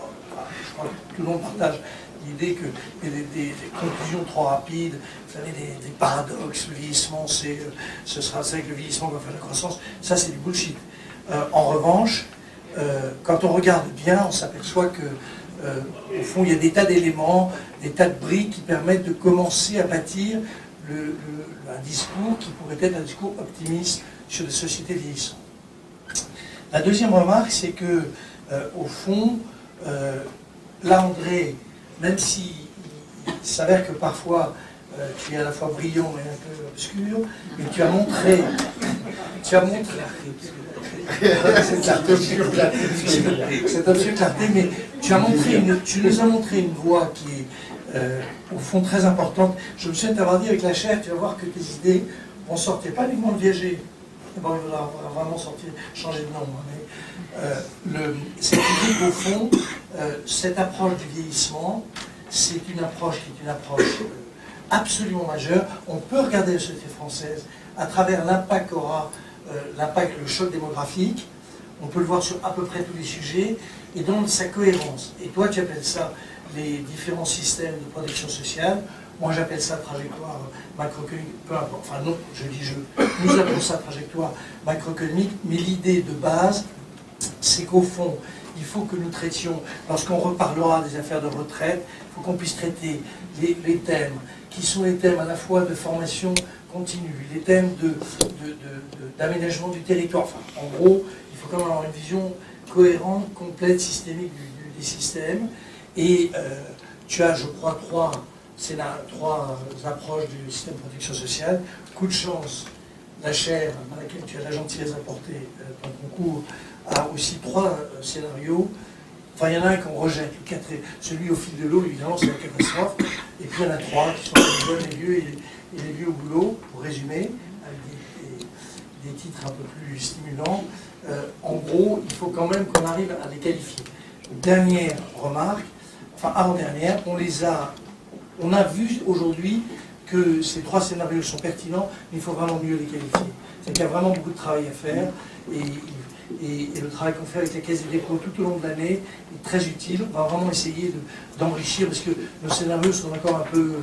crois que tout le monde partage l'idée qu'il y a des conclusions trop rapides, vous savez, des paradoxes. Le vieillissement, ce sera ça que le vieillissement va faire la croissance. Ça, c'est du bullshit. En revanche, quand on regarde bien, on s'aperçoit que au fond, il y a des tas d'éléments, des tas de briques qui permettent de commencer à bâtir un discours qui pourrait être un discours optimiste sur des sociétés vieillissantes. La deuxième remarque, c'est que, au fond, là, André, même s'il s'avère que parfois tu es à la fois brillant et un peu obscur, mais tu as montré cette obscure clarté, mais tu nous as montré une voie qui est au fond très importante. Je me souviens t'avoir dit avec la chaire, tu vas voir que tes idées vont sortir, pas uniquement le viager, d'abord il faudra vraiment changer de nom, mais cette idée qu'au fond, cette approche du vieillissement, c'est une approche qui est une approche absolument majeure. On peut regarder la société française à travers l'impact qu'aura le choc démographique. On peut le voir sur à peu près tous les sujets et dans sa cohérence. Et toi, tu appelles ça les différents systèmes de protection sociale. Moi, j'appelle ça trajectoire macroéconomique, peu importe. Enfin, non, je dis nous appelons ça trajectoire macroéconomique, mais l'idée de base, c'est qu'au fond, il faut que nous traitions, lorsqu'on reparlera des affaires de retraite, il faut qu'on puisse traiter les thèmes qui sont les thèmes à la fois de formation continue, les thèmes d'aménagement du territoire. Enfin, en gros, il faut quand même avoir une vision cohérente, complète, systémique des systèmes. Et tu as, je crois, trois approches du système de protection sociale. Coup de chance, la chaire, dans laquelle tu as la gentillesse d'apporter ton concours, a aussi trois scénarios. Enfin, il y en a un qu'on rejette, celui au fil de l'eau, évidemment, c'est la catastrophe. Et puis il y en a trois qui sont les jeunes, les vieux et les vieux au boulot, pour résumer, avec des titres un peu plus stimulants. En gros, il faut quand même qu'on arrive à les qualifier. Dernière remarque, enfin avant-dernière, on a vu aujourd'hui que ces trois scénarios sont pertinents, mais il faut vraiment mieux les qualifier. C'est qu'il y a vraiment beaucoup de travail à faire, et le travail qu'on fait avec la Caisse des dépôts tout au long de l'année est très utile. On va vraiment essayer d'enrichir, parce que nos scénarios sont encore un peu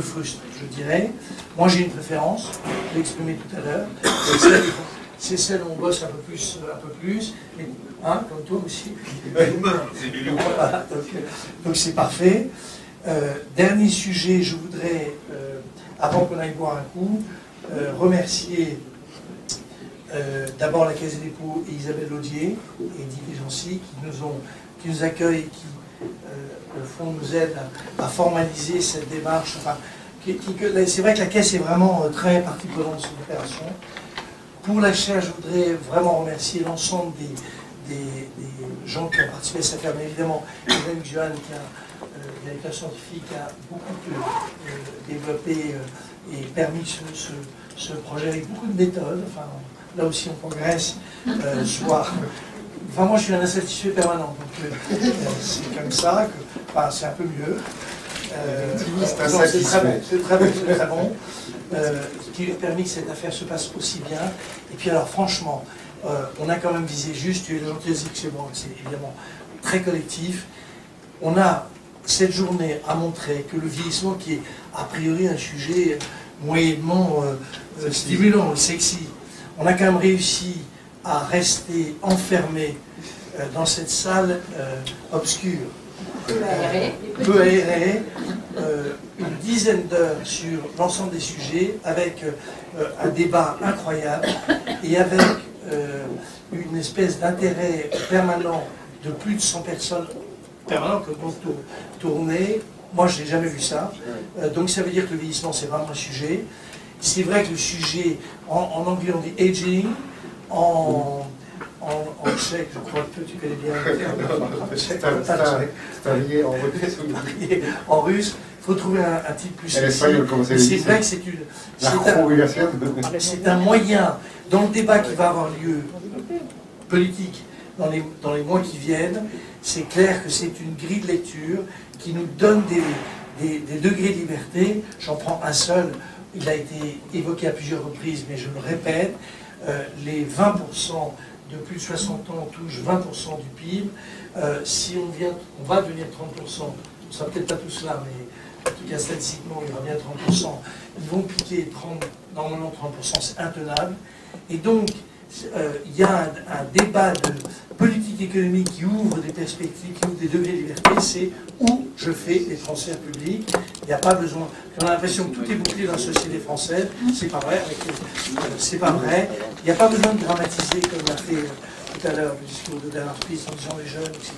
frustres, je dirais. Moi, j'ai une préférence, je l'ai exprimé tout à l'heure. C'est celle où on bosse un peu plus, mais, hein, comme toi aussi. Voilà, donc c'est parfait. Dernier sujet, je voudrais, avant qu'on aille boire un coup, remercier d'abord la Caisse des dépôts et Isabelle Laudier et Didier Jancy qui nous accueillent et qui, au fond, nous aident à formaliser cette démarche. Enfin, c'est vrai que la Caisse est vraiment très partie prenante de cette opération. Pour la chaire, je voudrais vraiment remercier l'ensemble des gens qui ont participé à cette affaire, mais évidemment, Hélène Juan, directeur scientifique, a beaucoup développé et permis ce projet avec beaucoup de méthodes. Enfin, là aussi, on progresse. Enfin, moi, je suis un insatisfait permanent, donc c'est comme ça que, enfin, c'est un peu mieux. C'est très bon. Qui a permis que cette affaire se passe aussi bien. Et puis alors franchement, on a quand même visé juste, tu es gentil, c'est bon, c'est évidemment très collectif. On a cette journée à montrer que le vieillissement, qui est a priori un sujet moyennement stimulant, sexy, on a quand même réussi à rester enfermé dans cette salle obscure, peu aérée, une dizaine d'heures sur l'ensemble des sujets, avec un débat incroyable et avec une espèce d'intérêt permanent de plus de 100 personnes permanentes que vont tourner. Moi, je n'ai jamais vu ça. Donc ça veut dire que le vieillissement, c'est vraiment un sujet. C'est vrai que le sujet, en anglais, on dit aging, en tchèque, je crois que tu connais bien. En russe, il faut trouver un titre plus sexy. C'est vrai que c'est un moyen, dans le débat qui va avoir lieu politique dans les mois qui viennent, c'est clair que c'est une grille de lecture qui nous donne des degrés de liberté. J'en prends un seul, il a été évoqué à plusieurs reprises, mais je le répète, les 20% de plus de 60 ans touchent 20% du PIB. Si on va devenir 30%, on ne sera peut-être pas tous là, mais en tout cas statistiquement, il y aura bien 30%. Ils vont piquer normalement 30%, c'est intenable. Et donc, il y a un débat de politique économique qui ouvre des perspectives, qui ouvre des degrés de liberté, c'est où je fais les transferts publics. Il n'y a pas besoin. On a l'impression que tout est bouclé dans la société française. C'est pas vrai. C'est pas vrai. Il n'y a pas besoin de dramatiser comme l'a fait tout à l'heure le discours de Bernard Spitz en disant les jeunes, etc.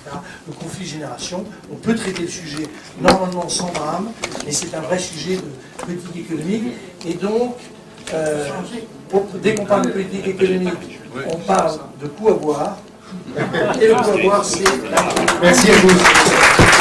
Le conflit de génération. On peut traiter le sujet normalement sans drame, mais c'est un vrai sujet de politique économique. Et donc, dès qu'on parle de politique économique, on parle de coût à boire. Et le coût à boire, c'est... Merci à tous.